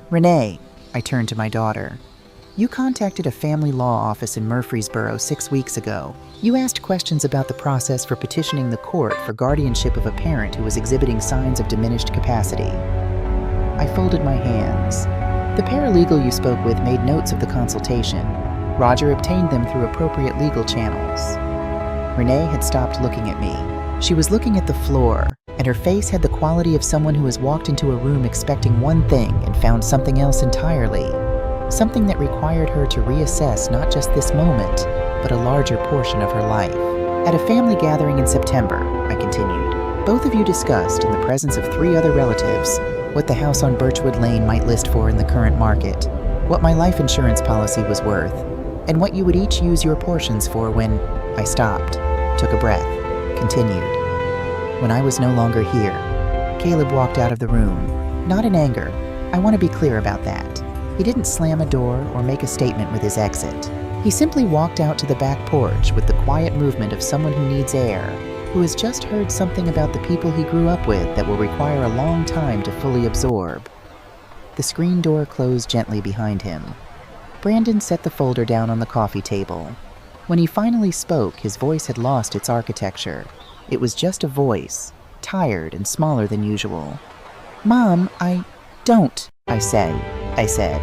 "Renee," I turned to my daughter, "you contacted a family law office in Murfreesboro 6 weeks ago. You asked questions about the process for petitioning the court for guardianship of a parent who was exhibiting signs of diminished capacity." I folded my hands. "The paralegal you spoke with made notes of the consultation. Roger obtained them through appropriate legal channels." Renee had stopped looking at me. She was looking at the floor, and her face had the quality of someone who has walked into a room expecting one thing and found something else entirely. Something that required her to reassess not just this moment, but a larger portion of her life. "At a family gathering in September," I continued, "both of you discussed, in the presence of 3 other relatives, what the house on Birchwood Lane might list for in the current market, what my life insurance policy was worth, and what you would each use your portions for when—" I stopped, took a breath, continued. "When I was no longer here." Caleb walked out of the room, not in anger. I want to be clear about that. He didn't slam a door or make a statement with his exit. He simply walked out to the back porch with the quiet movement of someone who needs air, who has just heard something about the people he grew up with that will require a long time to fully absorb. The screen door closed gently behind him. Brandon set the folder down on the coffee table. When he finally spoke, his voice had lost its architecture. It was just a voice, tired and smaller than usual. "Mom, don't," I said,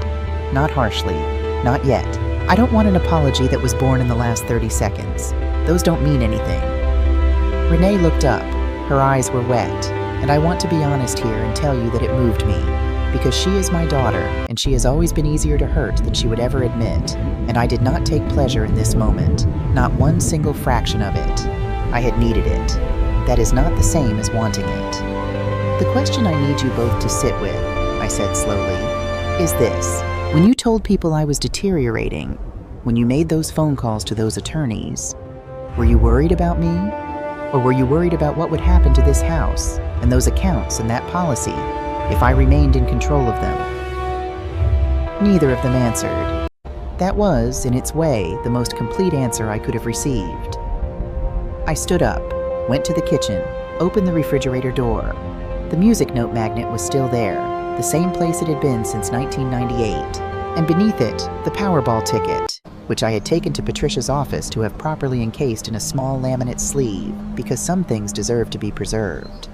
not harshly, not yet. "I don't want an apology that was born in the last 30 seconds. Those don't mean anything." Renee looked up. Her eyes were wet, and I want to be honest here and tell you that it moved me, because she is my daughter, and she has always been easier to hurt than she would ever admit, and I did not take pleasure in this moment, not one single fraction of it. I had needed it. That is not the same as wanting it. "The question I need you both to sit with," I said slowly, "is this. When you told people I was deteriorating, when you made those phone calls to those attorneys, were you worried about me? Or were you worried about what would happen to this house? and those accounts and that policy if I remained in control of them? Neither of them answered. That was, in its way, the most complete answer I could have received. I stood up, went to the kitchen, opened the refrigerator door. The music note magnet was still there, the same place it had been since 1998, and beneath it, the Powerball ticket, which I had taken to Patricia's office to have properly encased in a small laminate sleeve, because some things deserve to be preserved.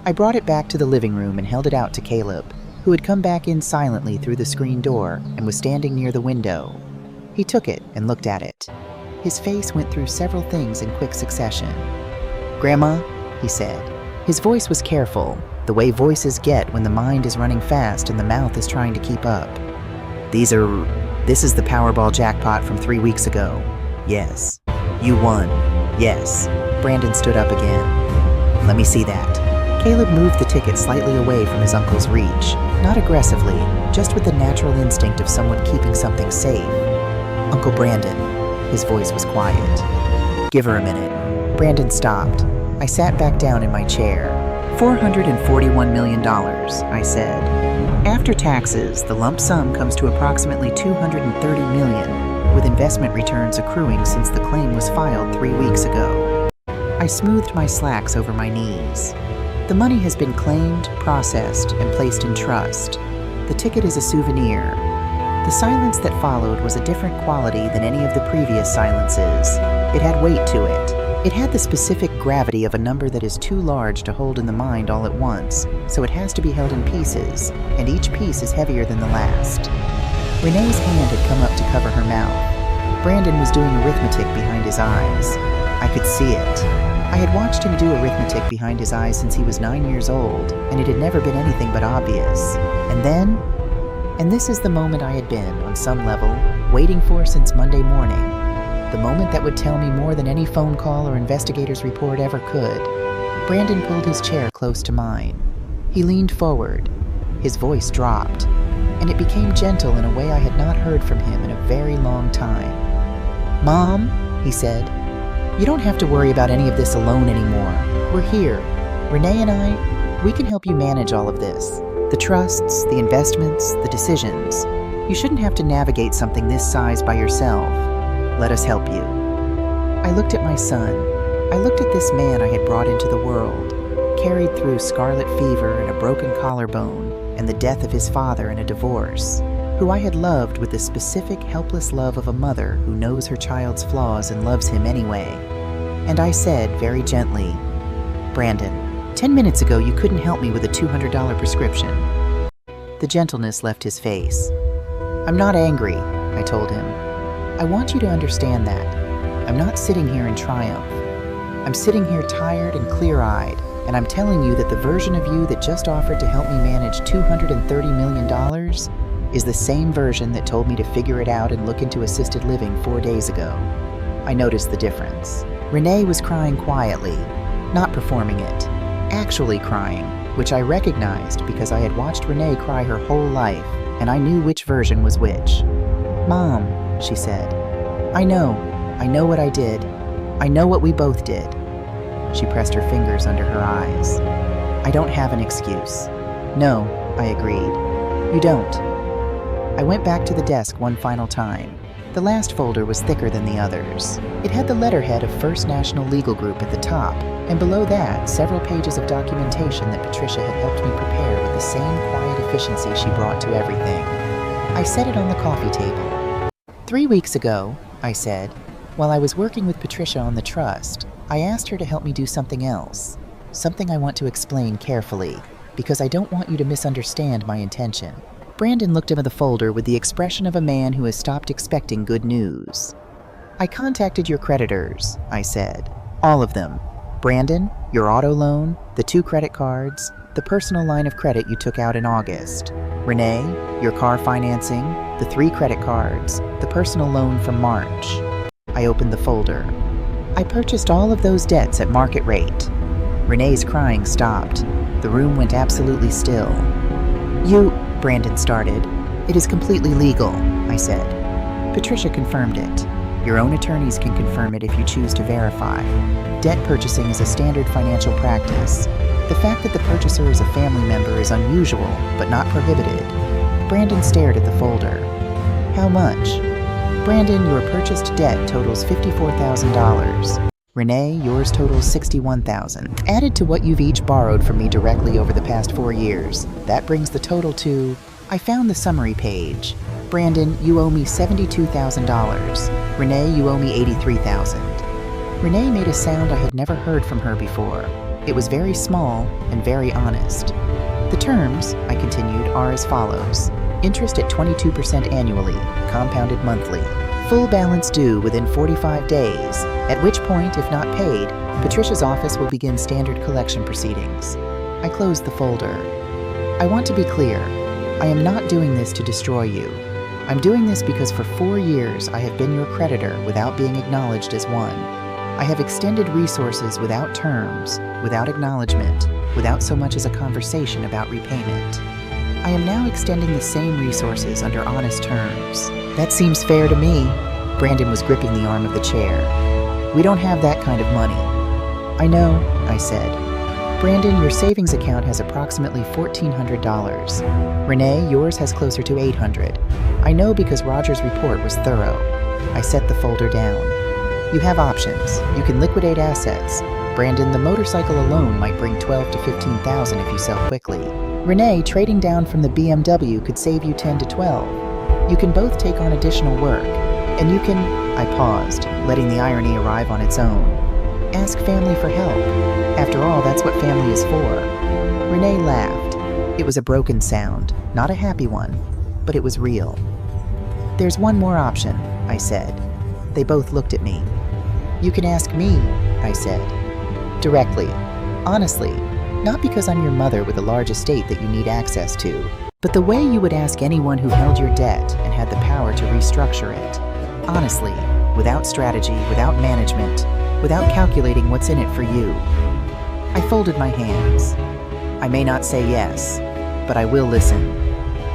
I brought it back to the living room and held it out to Caleb, who had come back in silently through the screen door and was standing near the window. He took it and looked at it. His face went through several things in quick succession. "Grandma," he said. His voice was careful, the way voices get when the mind is running fast and the mouth is trying to keep up. This is the Powerball jackpot from 3 weeks ago. Yes. You won. Yes." Brandon stood up again. "Let me see that." Caleb moved the ticket slightly away from his uncle's reach, not aggressively, just with the natural instinct of someone keeping something safe. "Uncle Brandon." His voice was quiet. "Give her a minute." Brandon stopped. I sat back down in my chair. $441 million, I said. After taxes, the lump sum comes to approximately $230 million, with investment returns accruing since the claim was filed 3 weeks ago. I smoothed my slacks over my knees. The money has been claimed, processed, and placed in trust. The ticket is a souvenir. The silence that followed was a different quality than any of the previous silences. It had weight to it. It had the specific gravity of a number that is too large to hold in the mind all at once, so it has to be held in pieces, and each piece is heavier than the last. Renee's hand had come up to cover her mouth. Brandon was doing arithmetic behind his eyes. I could see it. I had watched him do arithmetic behind his eyes since he was 9 years old, and it had never been anything but obvious. And this is the moment I had been, on some level, waiting for since Monday morning. The moment that would tell me more than any phone call or investigator's report ever could. Brandon pulled his chair close to mine. He leaned forward. His voice dropped, and it became gentle in a way I had not heard from him in a very long time. "Mom," he said, "you don't have to worry about any of this alone anymore. We're here. Renee and I, we can help you manage all of this. The trusts, the investments, the decisions. You shouldn't have to navigate something this size by yourself. Let us help you." I looked at my son. I looked at this man I had brought into the world, carried through scarlet fever and a broken collarbone and the death of his father and a divorce, who I had loved with the specific, helpless love of a mother who knows her child's flaws and loves him anyway. And I said very gently, "Brandon, 10 minutes ago you couldn't help me with a $200 prescription." The gentleness left his face. "I'm not angry," I told him. "I want you to understand that. I'm not sitting here in triumph. I'm sitting here tired and clear-eyed, and I'm telling you that the version of you that just offered to help me manage $230 million is the same version that told me to figure it out and look into assisted living 4 days ago." I noticed the difference. Renee was crying quietly, not performing it, actually crying, which I recognized because I had watched Renee cry her whole life, and I knew which version was which. "Mom," she said, I know what I did. I know what we both did." She pressed her fingers under her eyes. "I don't have an excuse." "No," I agreed. "You don't." I went back to the desk one final time. The last folder was thicker than the others. It had the letterhead of First National Legal Group at the top, and below that, several pages of documentation that Patricia had helped me prepare with the same quiet efficiency she brought to everything. I set it on the coffee table. 3 weeks ago, I said, while I was working with Patricia on the trust, I asked her to help me do something else. Something I want to explain carefully, because I don't want you to misunderstand my intention. Brandon looked into the folder with the expression of a man who has stopped expecting good news. "I contacted your creditors," I said. "All of them. Brandon, your auto loan, the 2 credit cards, the personal line of credit you took out in August. Renee, your car financing, the 3 credit cards, the personal loan from March." I opened the folder. "I purchased all of those debts at market rate." Renee's crying stopped. The room went absolutely still. Brandon started. "It is completely legal," I said. Patricia confirmed it. "Your own attorneys can confirm it if you choose to verify. Debt purchasing is a standard financial practice. The fact that the purchaser is a family member is unusual, but not prohibited. Brandon stared at the folder. How much? Brandon, your purchased debt totals $54,000. Renee, yours totals $61,000. Added to what you've each borrowed from me directly over the past 4 years, that brings the total to... I found the summary page. Brandon, you owe me $72,000. Renee, you owe me $83,000. Renee made a sound I had never heard from her before. It was very small and very honest. The terms, I continued, are as follows. Interest at 22% annually, compounded monthly. Full balance due within 45 days, at which point, if not paid, Patricia's office will begin standard collection proceedings. I closed the folder. I want to be clear. I am not doing this to destroy you. I'm doing this because for 4 years I have been your creditor without being acknowledged as one. I have extended resources without terms, without acknowledgement, without so much as a conversation about repayment. I am now extending the same resources under honest terms. That seems fair to me. Brandon was gripping the arm of the chair. We don't have that kind of money. I know, I said. Brandon, your savings account has approximately $1,400. Renee, yours has closer to $800. I know because Roger's report was thorough. I set the folder down. You have options. You can liquidate assets. Brandon, the motorcycle alone might bring $12,000 to $15,000 if you sell quickly. Renee, trading down from the BMW could save you $10,000 to $12,000. You can both take on additional work. And you can... I paused, letting the irony arrive on its own. Ask family for help. After all, that's what family is for. Renee laughed. It was a broken sound, not a happy one, but it was real. There's one more option, I said. They both looked at me. You can ask me, I said. Directly. Honestly. Not because I'm your mother with a large estate that you need access to, but the way you would ask anyone who held your debt and had the power to restructure it. Honestly, without strategy, without management, without calculating what's in it for you. I folded my hands. I may not say yes, but I will listen.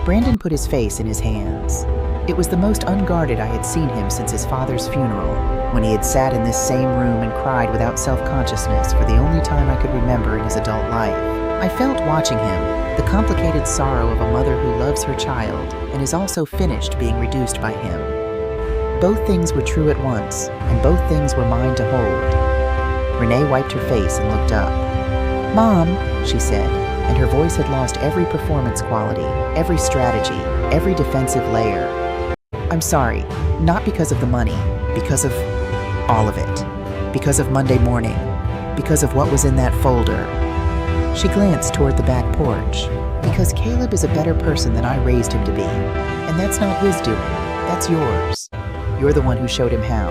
Brandon put his face in his hands. It was the most unguarded I had seen him since his father's funeral, when he had sat in this same room and cried without self-consciousness for the only time I could remember in his adult life. I felt watching him, the complicated sorrow of a mother who loves her child and is also finished being reduced by him. Both things were true at once, and both things were mine to hold. Renee wiped her face and looked up. Mom, she said, and her voice had lost every performance quality, every strategy, every defensive layer. I'm sorry, not because of the money, because of all of it. Because of Monday morning, because of what was in that folder. She glanced toward the back porch. Because Caleb is a better person than I raised him to be, and that's not his doing, that's yours. You're the one who showed him how.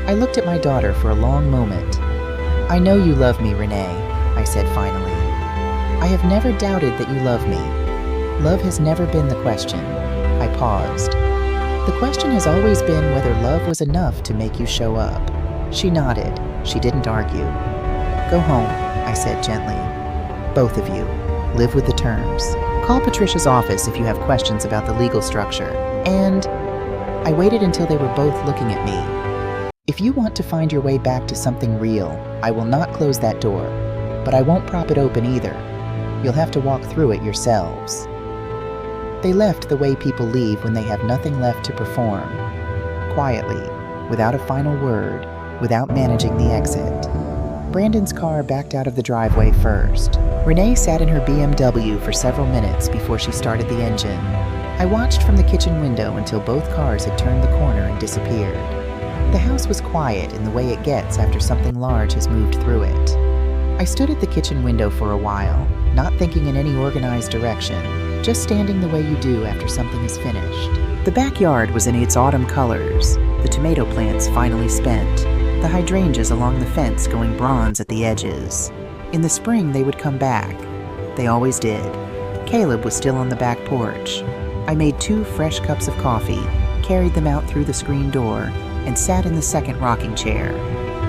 I looked at my daughter for a long moment. I know you love me, Renee, I said finally. I have never doubted that you love me. Love has never been the question. I paused. The question has always been whether love was enough to make you show up. She nodded. She didn't argue. Go home, I said gently. Both of you. Live with the terms. Call Patricia's office if you have questions about the legal structure. And... I waited until they were both looking at me. If you want to find your way back to something real, I will not close that door, but I won't prop it open either. You'll have to walk through it yourselves. They left the way people leave when they have nothing left to perform. Quietly, without a final word, without managing the exit. Brandon's car backed out of the driveway first. Renee sat in her BMW for several minutes before she started the engine. I watched from the kitchen window until both cars had turned the corner and disappeared. The house was quiet in the way it gets after something large has moved through it. I stood at the kitchen window for a while, not thinking in any organized direction, just standing the way you do after something is finished. The backyard was in its autumn colors, the tomato plants finally spent, the hydrangeas along the fence going bronze at the edges. In the spring they would come back. They always did. Caleb was still on the back porch. I made 2 fresh cups of coffee, carried them out through the screen door, and sat in the second rocking chair,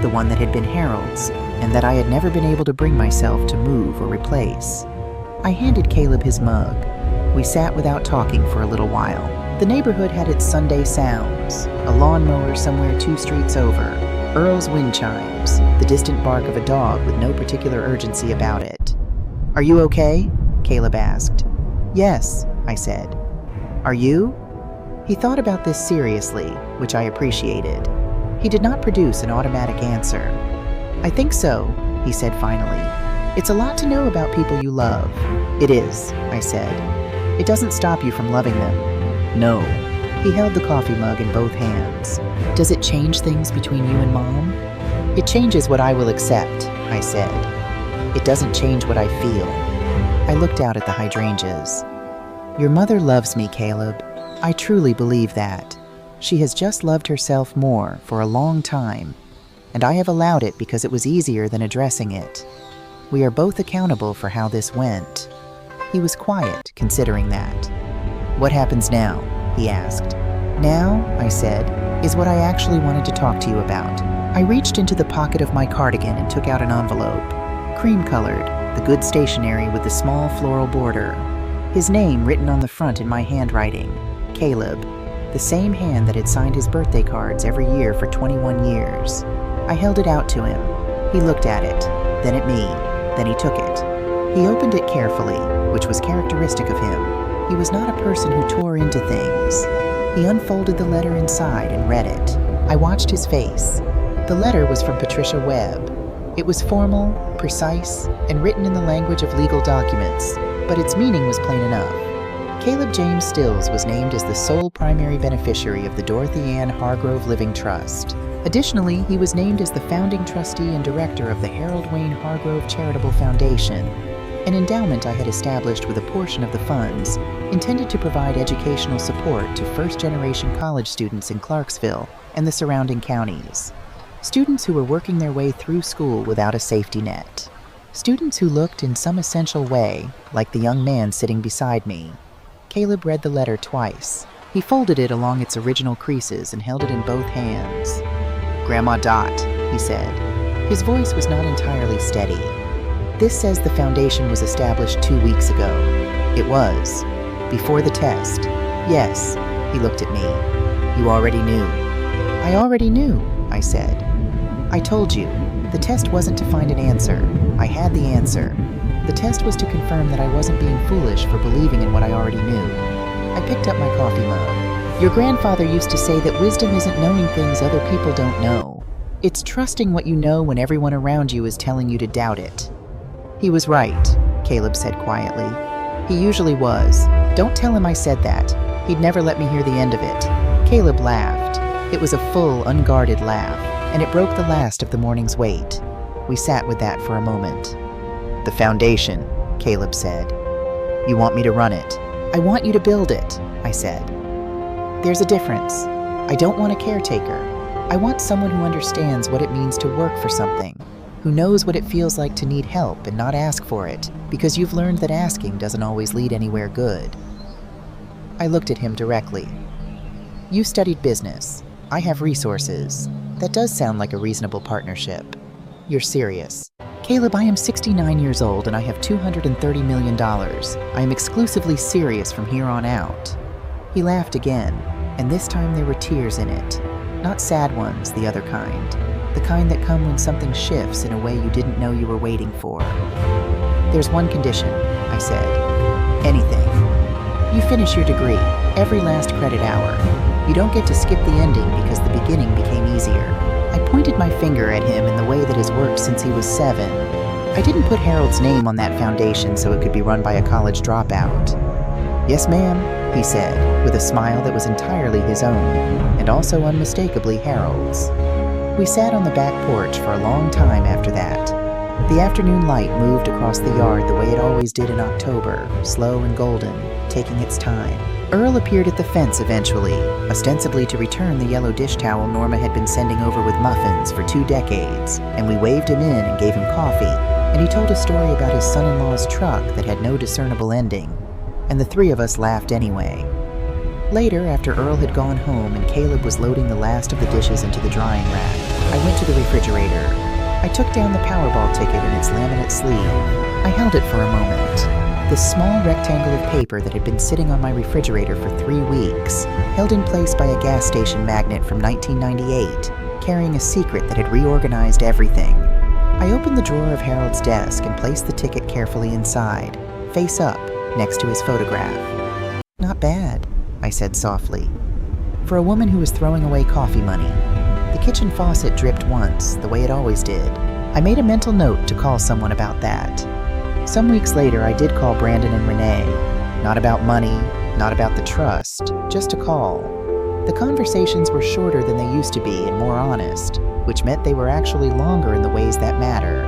the one that had been Harold's, and that I had never been able to bring myself to move or replace. I handed Caleb his mug. We sat without talking for a little while. The neighborhood had its Sunday sounds, a lawnmower somewhere 2 streets over, Earl's wind chimes, the distant bark of a dog with no particular urgency about it. "Are you okay?" Caleb asked. "Yes," I said. "Are you?" He thought about this seriously, which I appreciated. He did not produce an automatic answer. "I think so," he said finally. "It's a lot to know about people you love." "It is," I said. "It doesn't stop you from loving them." "No." He held the coffee mug in both hands. "Does it change things between you and Mom?" "It changes what I will accept," I said. "It doesn't change what I feel." I looked out at the hydrangeas. "Your mother loves me, Caleb. I truly believe that. She has just loved herself more for a long time, and I have allowed it because it was easier than addressing it. We are both accountable for how this went." He was quiet, considering that. "What happens now?" he asked. "Now," I said, "is what I actually wanted to talk to you about." I reached into the pocket of my cardigan and took out an envelope. Cream-colored, the good stationery with the small floral border. His name written on the front in my handwriting, Caleb, the same hand that had signed his birthday cards every year for 21 years. I held it out to him. He looked at it, then at me, then he took it. He opened it carefully, which was characteristic of him. He was not a person who tore into things. He unfolded the letter inside and read it. I watched his face. The letter was from Patricia Webb. It was formal, precise, and written in the language of legal documents, but its meaning was plain enough. Caleb James Stills was named as the sole primary beneficiary of the Dorothy Ann Hargrove Living Trust. Additionally, he was named as the founding trustee and director of the Harold Wayne Hargrove Charitable Foundation, an endowment I had established with a portion of the funds intended to provide educational support to first-generation college students in Clarksville and the surrounding counties. Students who were working their way through school without a safety net. Students who looked in some essential way like the young man sitting beside me. Caleb read the letter twice. He folded it along its original creases and held it in both hands. "Grandma Dot," he said. His voice was not entirely steady. "This says the foundation was established 2 weeks ago." It was. Before the test. "Yes." He looked at me. "You already knew." "I already knew," I said. "I told you. The test wasn't to find an answer. I had the answer. The test was to confirm that I wasn't being foolish for believing in what I already knew." I picked up my coffee mug. "Your grandfather used to say that wisdom isn't knowing things other people don't know. It's trusting what you know when everyone around you is telling you to doubt it." "He was right," Caleb said quietly. "He usually was. Don't tell him I said that. He'd never let me hear the end of it." Caleb laughed. It was a full, unguarded laugh, and it broke the last of the morning's wait. We sat with that for a moment. "The foundation," Caleb said. "You want me to run it?" "I want you to build it," I said. "There's a difference. I don't want a caretaker. I want someone who understands what it means to work for something, who knows what it feels like to need help and not ask for it, because you've learned that asking doesn't always lead anywhere good." I looked at him directly. "You studied business. I have resources. That does sound like a reasonable partnership. You're serious." "Caleb, I am 69 years old and I have $230 million. I am exclusively serious from here on out." He laughed again, and this time there were tears in it. Not sad ones, the other kind. The kind that come when something shifts in a way you didn't know you were waiting for. "There's one condition," I said. "Anything. You finish your degree, every last credit hour. You don't get to skip the ending because the beginning became easier." I pointed my finger at him in the way that has worked since he was 7. I didn't put Harold's name on that foundation so it could be run by a college dropout. "Yes, ma'am," he said, with a smile that was entirely his own, and also unmistakably Harold's. We sat on the back porch for a long time after that. The afternoon light moved across the yard the way it always did in October, slow and golden, taking its time. Earl appeared at the fence eventually, ostensibly to return the yellow dish towel Norma had been sending over with muffins for 2 decades, and we waved him in and gave him coffee, and he told a story about his son-in-law's truck that had no discernible ending, and the 3 of us laughed anyway. Later, after Earl had gone home and Caleb was loading the last of the dishes into the drying rack, I went to the refrigerator. I took down the Powerball ticket in its laminate sleeve. I held it for a moment. This small rectangle of paper that had been sitting on my refrigerator for 3 weeks, held in place by a gas station magnet from 1998, carrying a secret that had reorganized everything. I opened the drawer of Harold's desk and placed the ticket carefully inside, face up, next to his photograph. "Not bad," I said softly. For a woman who was throwing away coffee money. The kitchen faucet dripped once, the way it always did. I made a mental note to call someone about that. Some weeks later, I did call Brandon and Renee. Not about money, not about the trust, just a call. The conversations were shorter than they used to be and more honest, which meant they were actually longer in the ways that matter.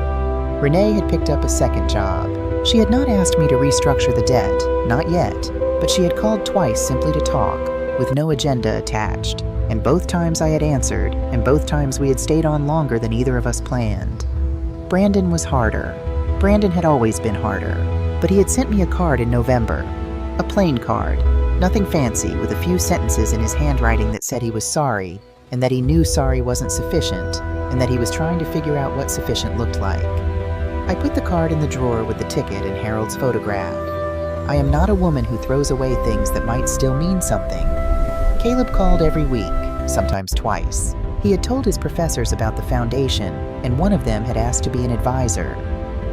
Renee had picked up a second job. She had not asked me to restructure the debt, not yet, but she had called twice simply to talk, with no agenda attached. And both times I had answered, and both times we had stayed on longer than either of us planned. Brandon was harder. Brandon had always been harder, but he had sent me a card in November. A plain card, nothing fancy, with a few sentences in his handwriting that said he was sorry, and that he knew sorry wasn't sufficient, and that he was trying to figure out what sufficient looked like. I put the card in the drawer with the ticket and Harold's photograph. I am not a woman who throws away things that might still mean something. Caleb called every week, sometimes twice. He had told his professors about the foundation, and one of them had asked to be an advisor.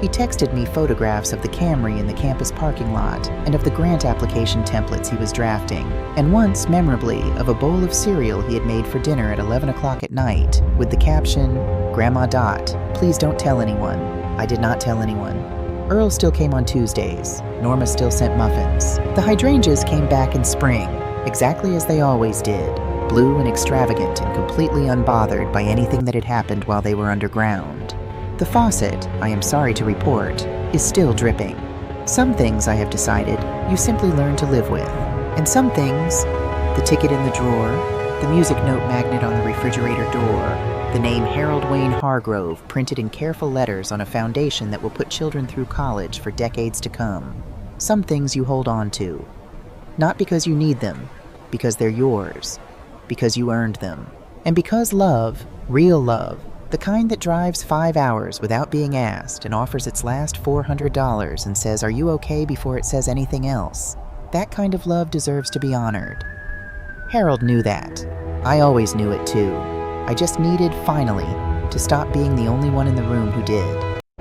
He texted me photographs of the Camry in the campus parking lot and of the grant application templates he was drafting, and once, memorably, of a bowl of cereal he had made for dinner at 11 o'clock at night, with the caption, "Grandma Dot, please don't tell anyone." I did not tell anyone. Earl still came on Tuesdays. Norma still sent muffins. The hydrangeas came back in spring, exactly as they always did, blue and extravagant and completely unbothered by anything that had happened while they were underground. The faucet, I am sorry to report, is still dripping. Some things, I have decided, you simply learn to live with. And some things, the ticket in the drawer, the music note magnet on the refrigerator door, the name Harold Wayne Hargrove printed in careful letters on a foundation that will put children through college for decades to come. Some things you hold on to. Not because you need them, because they're yours, because you earned them. And because love, real love, the kind that drives 5 hours without being asked and offers its last $400 and says, "Are you okay?" before it says anything else, that kind of love deserves to be honored. Harold knew that. I always knew it too. I just needed, finally, to stop being the only one in the room who did.